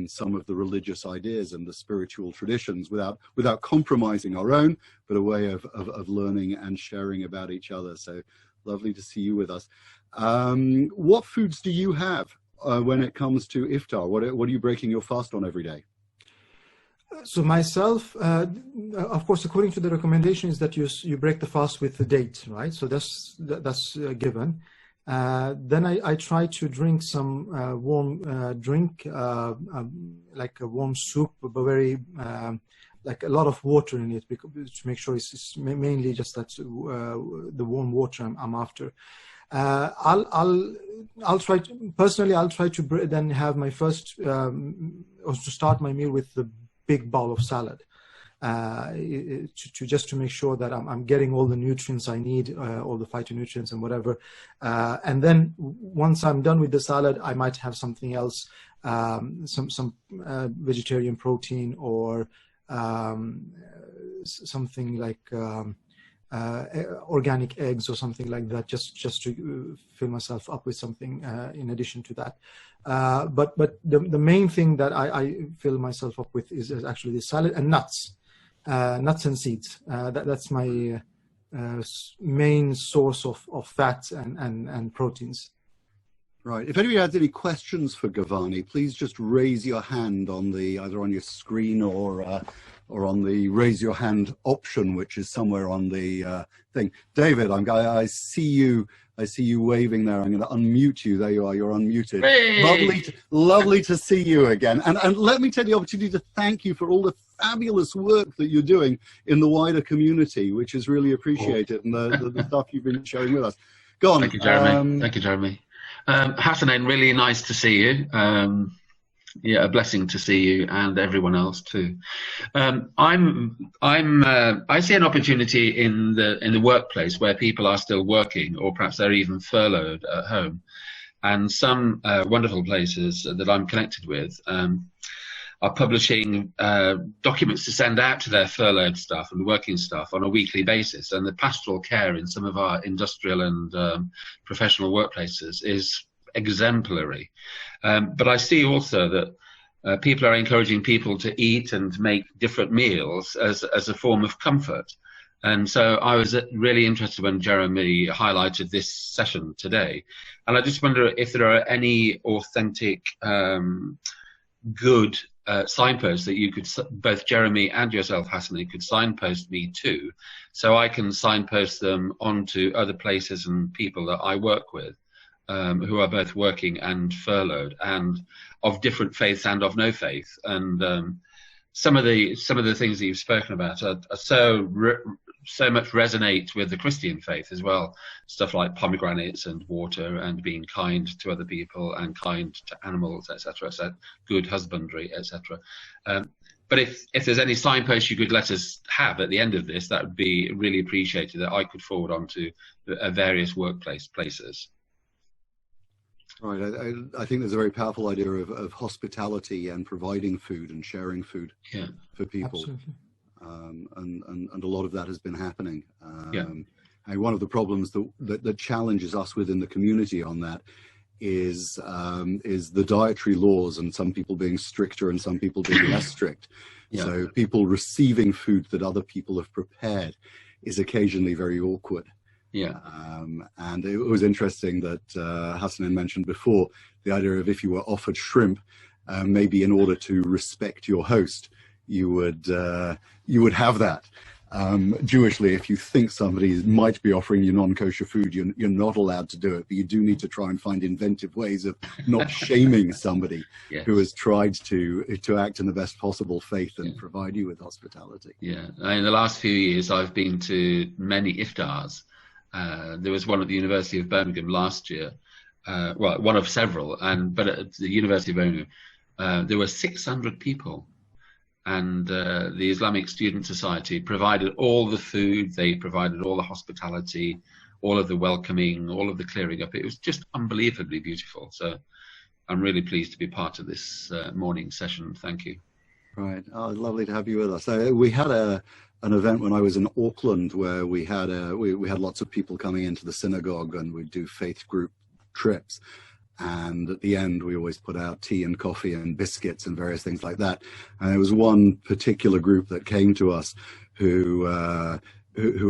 some of the religious ideas and the spiritual traditions without compromising our own, but a way of learning and sharing about each other. So lovely to see you with us. What foods do you have when it comes to iftar? What are you breaking your fast on every day? So myself, of course, according to the recommendation, is that you break the fast with the date, right? So that's given. Then I try to drink some warm drink, like a warm soup, but very like a lot of water in it, because, to make sure it's mainly just that the warm water I'm after. I'll try to, personally, I'll try to then have my first or to start my meal with the big bowl of salad, just to make sure that I'm getting all the nutrients I need, all the phytonutrients and whatever. And then once I'm done with the salad, I might have something else, some vegetarian protein, or something like organic eggs or something like that, just to fill myself up with something in addition to that. But the main thing that I fill myself up with is actually the salad and nuts and seeds. That's my main source of fats and proteins. Right. If anybody has any questions for Govani, please just raise your hand on either on your screen or on the raise your hand option, which is somewhere on the thing. David, I see you waving there. I'm going to unmute you. There you are. You're unmuted. Hey. Lovely to see you again. And let me take the opportunity to thank you for all the fabulous work that you're doing in the wider community, which is really appreciated, and the stuff you've been sharing with us. Go on. Thank you, Jeremy. Thank you, Jeremy. Hassanain, really nice to see you. Yeah, a blessing to see you and everyone else too. I see an opportunity in the workplace where people are still working, or perhaps they're even furloughed at home, and some wonderful places that I'm connected with are publishing documents to send out to their furloughed staff and working staff on a weekly basis. And the pastoral care in some of our industrial and professional workplaces is exemplary. But I see also that people are encouraging people to eat and make different meals as a form of comfort. And so I was really interested when Jeremy highlighted this session today. And I just wonder if there are any authentic, good signposts that you could, both Jeremy and yourself, Hassanain, could signpost me to, so I can signpost them onto other places and people that I work with, who are both working and furloughed, and of different faiths and of no faith. And some of the things that you've spoken about are so much resonate with the Christian faith as well. Stuff like pomegranates and water and being kind to other people and kind to animals, etc. So good husbandry, etc. But if there's any signposts you could let us have at the end of this, that would be really appreciated, that I could forward on to various places. Right. I think there's a very powerful idea of hospitality and providing food and sharing food for people. Absolutely. And a lot of that has been happening. And one of the problems that challenges us within the community on that is the dietary laws, and some people being stricter and some people being less strict. So people receiving food that other people have prepared is occasionally very awkward. And it was interesting that Hassanain mentioned before the idea of, if you were offered shrimp, maybe in order to respect your host, you would have that. Jewishly, if you think somebody might be offering you non-kosher food, you're not allowed to do it, but you do need to try and find inventive ways of not shaming somebody who has tried to act in the best possible faith and provide you with hospitality. In the last few years, I've been to many iftars. There was one at the University of Birmingham last year, well, one of several, but at the University of Birmingham, there were 600 people. And the Islamic Student Society provided all the food, they provided all the hospitality, all of the welcoming, all of the clearing up. It was just unbelievably beautiful. So I'm really pleased to be part of this morning session. Thank you. Right. Oh, lovely to have you with us. We had an event when I was in Auckland where we had lots of people coming into the synagogue, and we'd do faith group trips. And at the end, we always put out tea and coffee and biscuits and various things like that. And there was one particular group that came to us who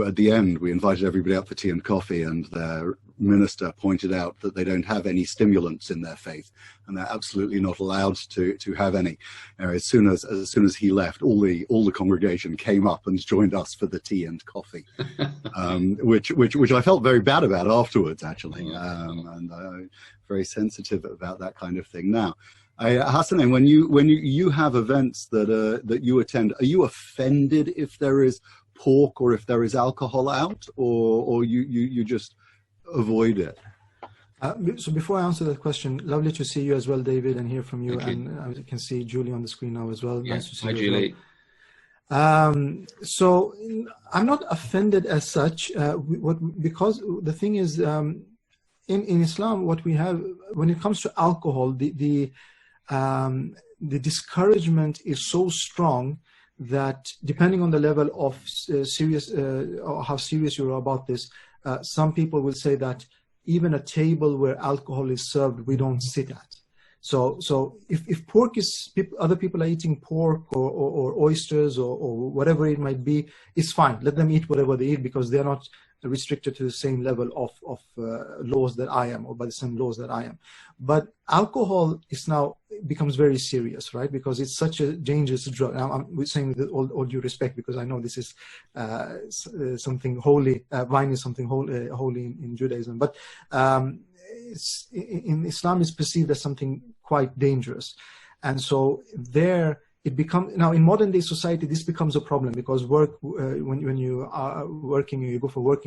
at the end, we invited everybody up for tea and coffee, and their minister pointed out that they don't have any stimulants in their faith, and they're absolutely not allowed to have any. As soon as he left, all the congregation came up and joined us for the tea and coffee, which I felt very bad about afterwards, actually, and very sensitive about that kind of thing. Now, Hassanain, when you have events that you attend, are you offended if there is pork or if there is alcohol out, or you just avoid it? So before I answer that question, lovely to see you as well, David, and hear from you. Thank and I can see Julie on the screen now as well. Yeah. Nice to see Hi, you Julie. So I'm not offended as such, because the thing is, in Islam, what we have when it comes to alcohol, the discouragement is so strong that depending on the level of serious or how serious you are about this, some people will say that even a table where alcohol is served, we don't sit at. So if pork is, other people are eating pork or oysters or whatever it might be, it's fine. Let them eat whatever they eat, because they're not restricted to the same level of laws that I am, or by the same laws that I am. But alcohol is now becomes very serious, right? Because it's such a dangerous drug. Now, I'm saying with all due respect, because I know this is something holy. Wine is something holy in Judaism, but in Islam is perceived as something quite dangerous. And so there it becomes, now in modern day society, this becomes a problem, because when you are working, you go for work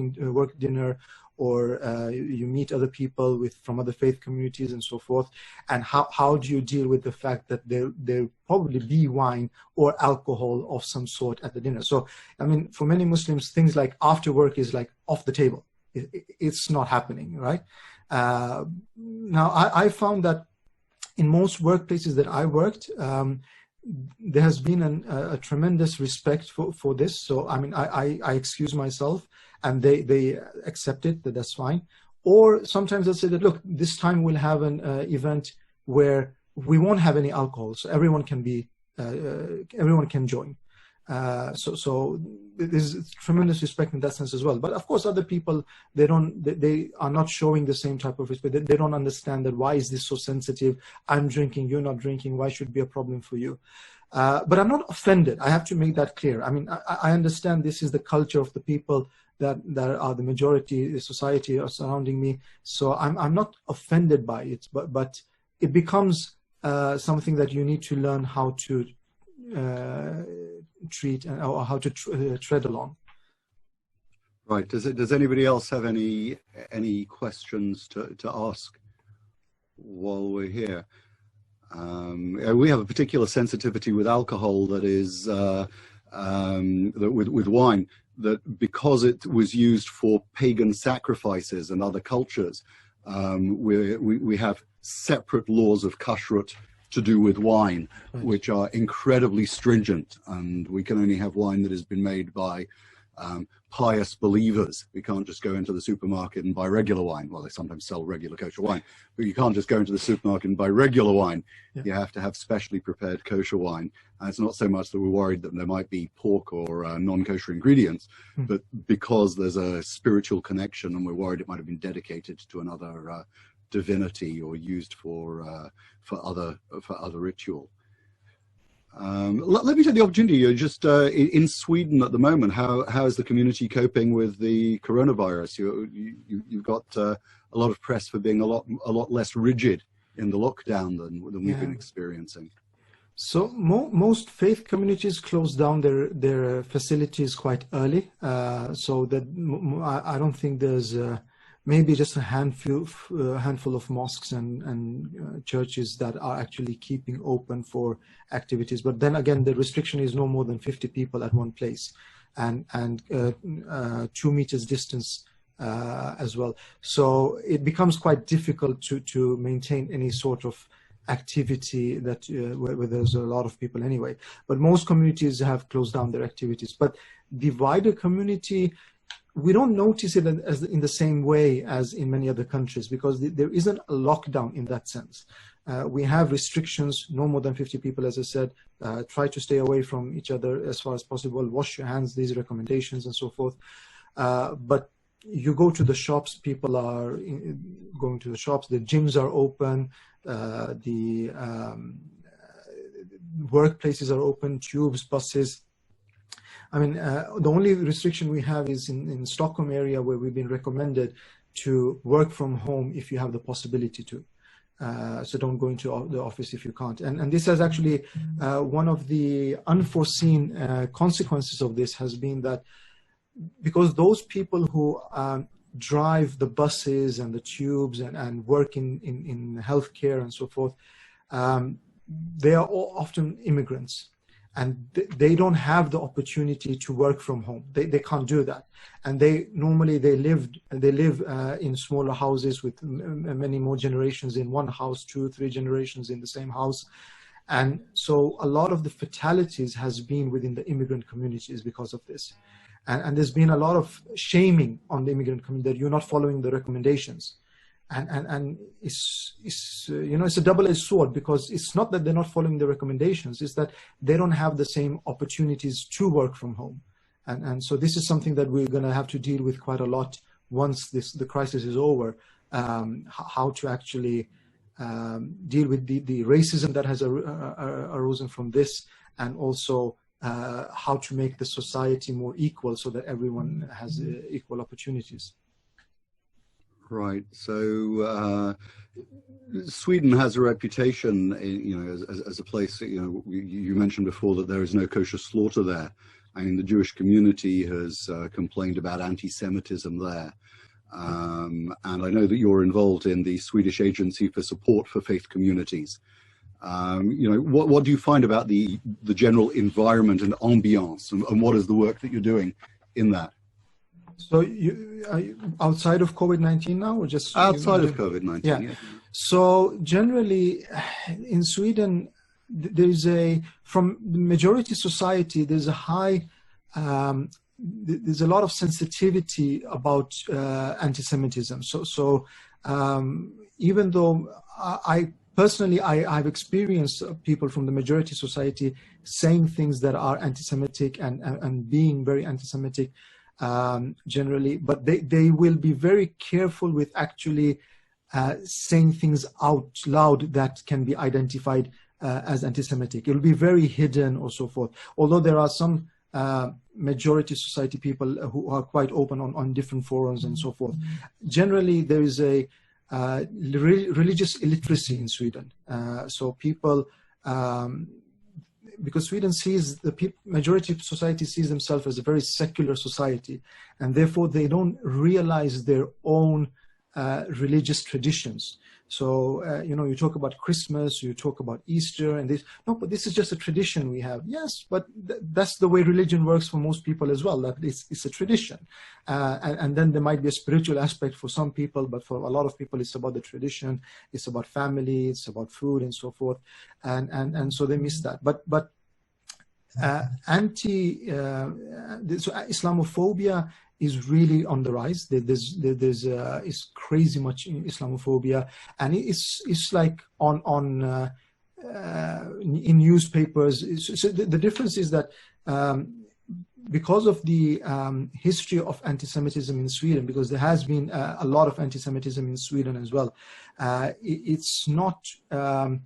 dinner, or you meet other people from other faith communities and so forth. And how do you deal with the fact that there probably be wine or alcohol of some sort at the dinner? So, I mean, for many Muslims, things like after work is like off the table. It's not happening, right? Now, I found that in most workplaces that I worked, there has been a tremendous respect for this. So, I mean, I excuse myself, and they accept it, that's fine. Or sometimes they'll say that, look, this time we'll have an event where we won't have any alcohol, so everyone can join. So there's tremendous respect in that sense as well. But of course, other people, they are not showing the same type of respect. They don't understand that, why is this so sensitive? I'm drinking, you're not drinking. Why should it be a problem for you? But I'm not offended. I have to make that clear. I mean, I understand this is the culture of the people that are the majority, the society are surrounding me. So I'm not offended by it, but it becomes something that you need to learn how to treat or how to tread along. Right. Does anybody else have any questions to ask while we're here? We have a particular sensitivity with alcohol that is with wine, that because it was used for pagan sacrifices and other cultures, we have separate laws of kashrut to do with wine, right, which are incredibly stringent, and we can only have wine that has been made by pious believers. We can't just go into the supermarket and buy regular wine. Well, they sometimes sell regular kosher wine, but you can't just go into the supermarket and buy regular wine. Yeah. You have to have specially prepared kosher wine. And it's not so much that we're worried that there might be pork or non-kosher ingredients, but because there's a spiritual connection, and we're worried it might have been dedicated to another divinity or used for other ritual. Let me take the opportunity. You're just in Sweden at the moment. How is the community coping with the coronavirus? You've got a lot of press for being a lot less rigid in the lockdown than we've been experiencing. So most faith communities closed down their facilities quite early. So that I don't think there's maybe just a handful of mosques and churches that are actually keeping open for activities. But then again, the restriction is no more than 50 people at one place, and 2 meters distance as well. So it becomes quite difficult to maintain any sort of activity that where there's a lot of people anyway. But most communities have closed down their activities. But the wider community, we don't notice it as in the same way as in many other countries, because there isn't a lockdown in that sense. We have restrictions, no more than 50 people, as I said. Try to stay away from each other as far as possible. Wash your hands, these recommendations and so forth. But you go to the shops, people are going to the shops, the gyms are open, the workplaces are open, tubes, buses. I mean, the only restriction we have is in Stockholm area, where we've been recommended to work from home if you have the possibility to. So don't go into the office if you can't. And this has actually, one of the unforeseen consequences of this has been that, because those people who drive the buses and the tubes and work in healthcare and so forth, they are all often immigrants. And they don't have the opportunity to work from home. They can't do that. And they live in smaller houses with many more generations in one house, 2 or 3 generations in the same house. And so a lot of the fatalities has been within the immigrant communities because of this. And there's been a lot of shaming on the immigrant community that you're not following the recommendations. And it's you know, it's a double-edged sword, because it's not that they're not following the recommendations, it's that they don't have the same opportunities to work from home. And so this is something that we're going to have to deal with quite a lot once the crisis is over, how to actually deal with the racism that has arisen from this, and also how to make the society more equal so that everyone has equal opportunities. Right. So Sweden has a reputation, you know, as a place. You know, you mentioned before that there is no kosher slaughter there. I mean, the Jewish community has complained about anti-Semitism there, and I know that you're involved in the Swedish Agency for Support for Faith Communities. You know, what do you find about the general environment and ambiance, and what is the work that you're doing in that? So are you outside of COVID-19 now, or just outside of COVID-19? Yeah. Yeah. So generally, in Sweden, there is from the majority society, there's a high, there's a lot of sensitivity about anti-Semitism. So even though I've experienced people from the majority society saying things that are anti-Semitic and being very anti-Semitic generally, but they will be very careful with actually saying things out loud that can be identified as anti-Semitic. It will be very hidden or so forth. Although there are some majority society people who are quite open on different forums and so forth. Generally, there is a religious illiteracy in Sweden. So people, because Sweden sees majority of society sees themselves as a very secular society, and therefore they don't realize their own religious traditions. So, you know, you talk about Christmas, you talk about Easter and this. No, but this is just a tradition we have. Yes, but that's the way religion works for most people as well. That it's a tradition. And then there might be a spiritual aspect for some people, but for a lot of people, it's about the tradition. It's about family. It's about food and so forth. And so they miss that. But so Islamophobia is really on the rise. There's crazy much Islamophobia, and it's like in newspapers. So the difference is that because of the history of anti-Semitism in Sweden, because there has been a lot of anti-Semitism in Sweden as well, it's not I'm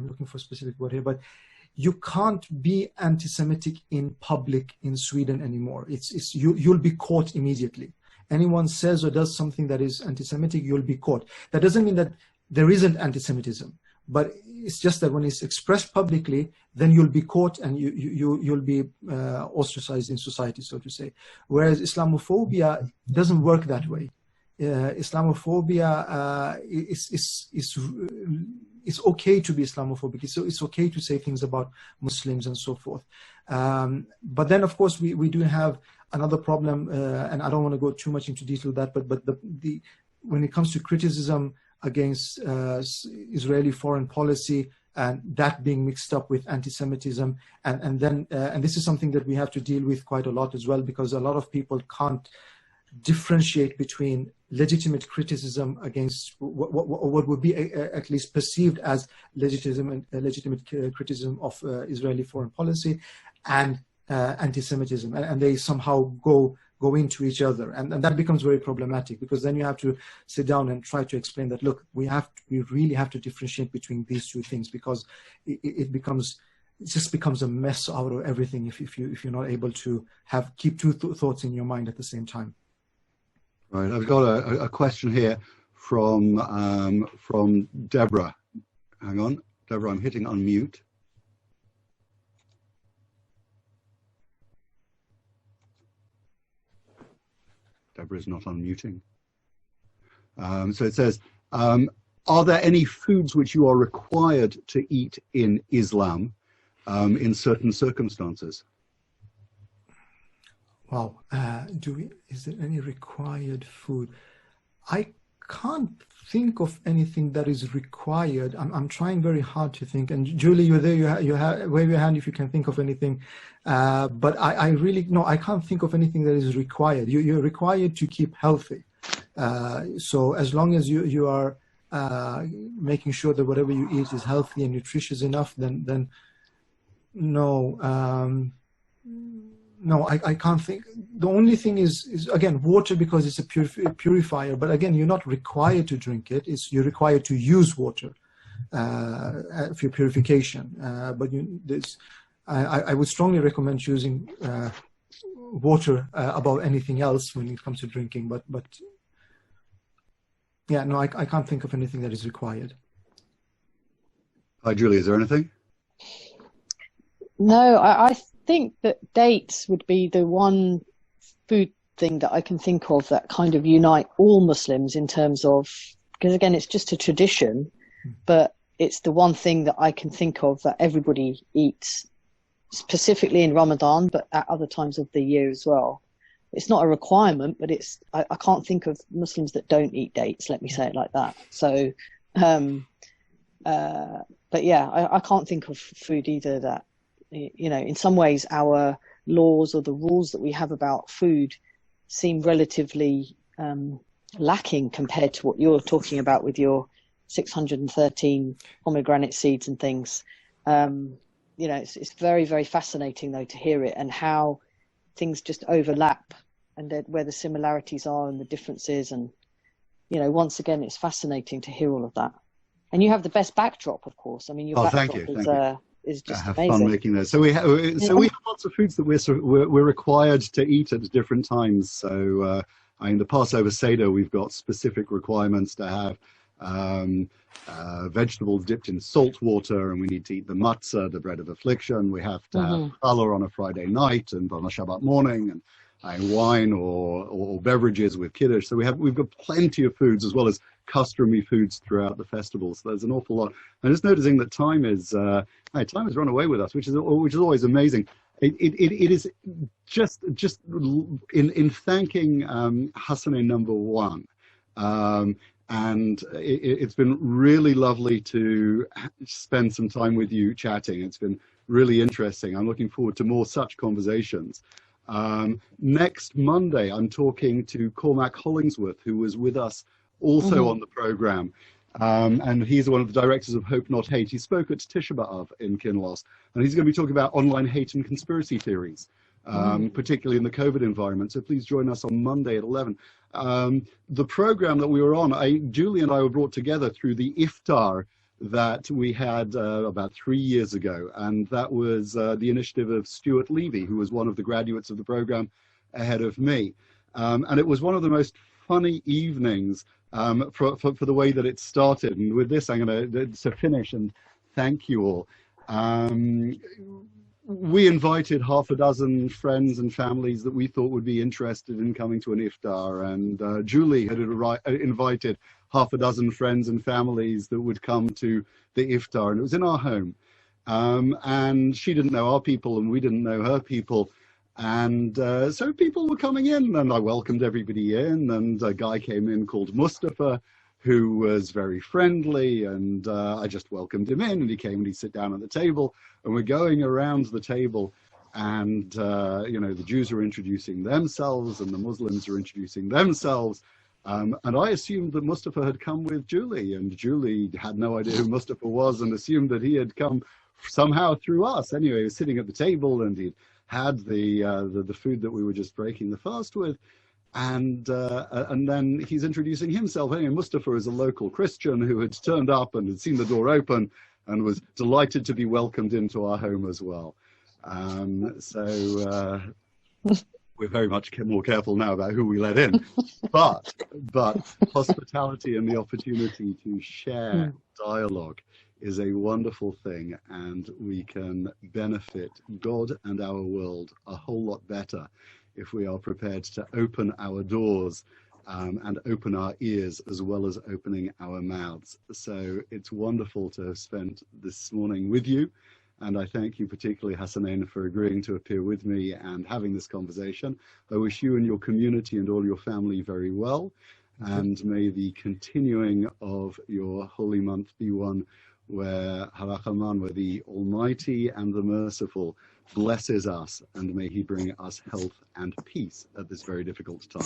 looking for a specific word here, but you can't be anti-Semitic in public in Sweden anymore. You'll be caught immediately. Anyone says or does something that is anti-Semitic, you'll be caught. That doesn't mean that there isn't anti-Semitism, but it's just that when it's expressed publicly, then you'll be caught and you'll be ostracized in society, so to say. Whereas Islamophobia doesn't work that way. Islamophobia it's okay to be Islamophobic. It's okay to say things about Muslims and so forth. But then, of course, we do have another problem, and I don't want to go too much into detail of that, but when it comes to criticism against Israeli foreign policy, and that being mixed up with anti-Semitism, and then this is something that we have to deal with quite a lot as well, because a lot of people can't differentiate between legitimate criticism against what would be at least perceived as legitimate criticism of Israeli foreign policy and anti-Semitism, and they somehow go into each other, and that becomes very problematic, because then you have to sit down and try to explain that, look, we really have to differentiate between these two things, because it just becomes a mess out of everything if you're not able to keep two thoughts in your mind at the same time. Right, I've got a question here from Deborah. Hang on, Deborah, I'm hitting unmute. Deborah is not unmuting. So it says, are there any foods which you are required to eat in Islam in certain circumstances? Wow, is there any required food? I can't think of anything that is required. I'm trying very hard to think. And Julie, you're there. You wave your hand if you can think of anything. But I really no, I can't think of anything that is required. You're required to keep healthy. So as long as you are making sure that whatever you eat is healthy and nutritious enough, then no. No, I can't think. The only thing is again, water, because it's a purifier. But again, you're not required to drink it. You're required to use water for purification. But I would strongly recommend using water above anything else when it comes to drinking. But yeah, no, I can't think of anything that is required. Hi, Julie, is there anything? No, I think that dates would be the one food thing that I can think of that kind of unite all Muslims in terms of, because again, it's just a tradition, but it's the one thing that I can think of that everybody eats, specifically in Ramadan, but at other times of the year as well. It's not a requirement, but I can't think of Muslims that don't eat dates, let me say it like that. So, but yeah, I can't think of food either that, you know, in some ways our laws or the rules that we have about food seem relatively lacking compared to what you're talking about with your 613 pomegranate seeds and things. You know, it's very, very fascinating though to hear it and how things just overlap and where the similarities are and the differences. And, you know, once again, it's fascinating to hear all of that. And you have the best backdrop, of course. I mean, your backdrop is just have amazing. Fun making those. So we have lots of foods that we're required to eat at different times. So in the Passover Seder, we've got specific requirements to have vegetables dipped in salt water, and we need to eat the matzah, the bread of affliction. We have to have challah on a Friday night and on a Shabbat morning, and wine or beverages with kiddush. So we've got plenty of foods as well as customary foods throughout the festivals. So there's an awful lot. I'm just noticing that time has run away with us, which is always amazing. It is just in thanking Hassanain number one, and it's been really lovely to spend some time with you chatting. It's been really interesting. I'm looking forward to more such conversations. Next Monday, I'm talking to Cormac Hollingsworth, who was with us also on the program. And he's one of the directors of Hope Not Hate. He spoke at Tisha B'Av in Kinloss, and he's going to be talking about online hate and conspiracy theories, particularly in the COVID environment. So please join us on Monday at 11. The program that we were on, Julie and I were brought together through the iftar that we had about 3 years ago, and that was the initiative of Stuart Levy, who was one of the graduates of the program ahead of me. And it was one of the most funny evenings for the way that it started. And with this, I'm going to finish and thank you all. We invited half a dozen friends and families that we thought would be interested in coming to an iftar, and Julie had invited half a dozen friends and families that would come to the iftar, and it was in our home. And she didn't know our people, and we didn't know her people. And so people were coming in, and I welcomed everybody in, and a guy came in called Mustafa, who was very friendly, and I just welcomed him in, and he came and he'd sit down at the table, and we're going around the table, and you know, the Jews are introducing themselves and the Muslims are introducing themselves, and I assumed that Mustafa had come with Julie, and Julie had no idea who Mustafa was and assumed that he had come somehow through us. Anyway, he was sitting at the table, and he'd had the food that we were just breaking the fast with. And then he's introducing himself. Anyway, Mustafa is a local Christian who had turned up and had seen the door open and was delighted to be welcomed into our home as well. So we're very much more careful now about who we let in. But hospitality and the opportunity to share dialogue is a wonderful thing, and we can benefit God and our world a whole lot better if we are prepared to open our doors and open our ears as well as opening our mouths. So it's wonderful to have spent this morning with you, and I thank you particularly, Hassanain, for agreeing to appear with me and having this conversation. I wish you and your community and all your family very well, and may the continuing of your holy month be one where Harachaman, where the Almighty and the Merciful blesses us, and may he bring us health and peace at this very difficult time.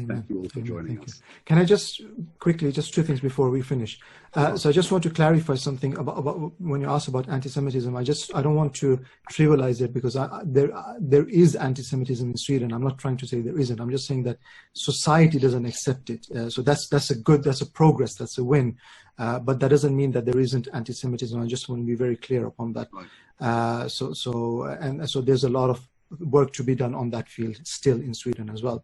Thank you all for joining us. Can I just quickly, just two things before we finish? So I just want to clarify something about when you ask about anti-Semitism. I don't want to trivialize it, because there is anti-Semitism in Sweden. I'm not trying to say there isn't. I'm just saying that society doesn't accept it. So that's a progress, that's a win. But that doesn't mean that there isn't anti-Semitism. I just want to be very clear upon that. Right. So there's a lot of work to be done on that field still in Sweden as well.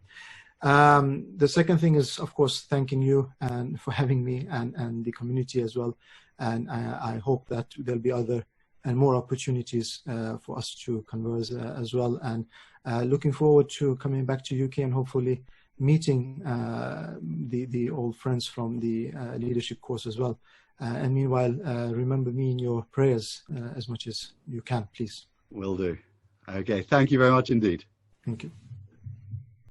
The second thing is, of course, thanking you and for having me and the community as well. And I hope that there'll be other and more opportunities for us to converse as well. And looking forward to coming back to UK and hopefully meeting the old friends from the leadership course as well. And meanwhile, remember me in your prayers as much as you can, please. Will do. Okay, thank you very much indeed. Thank you.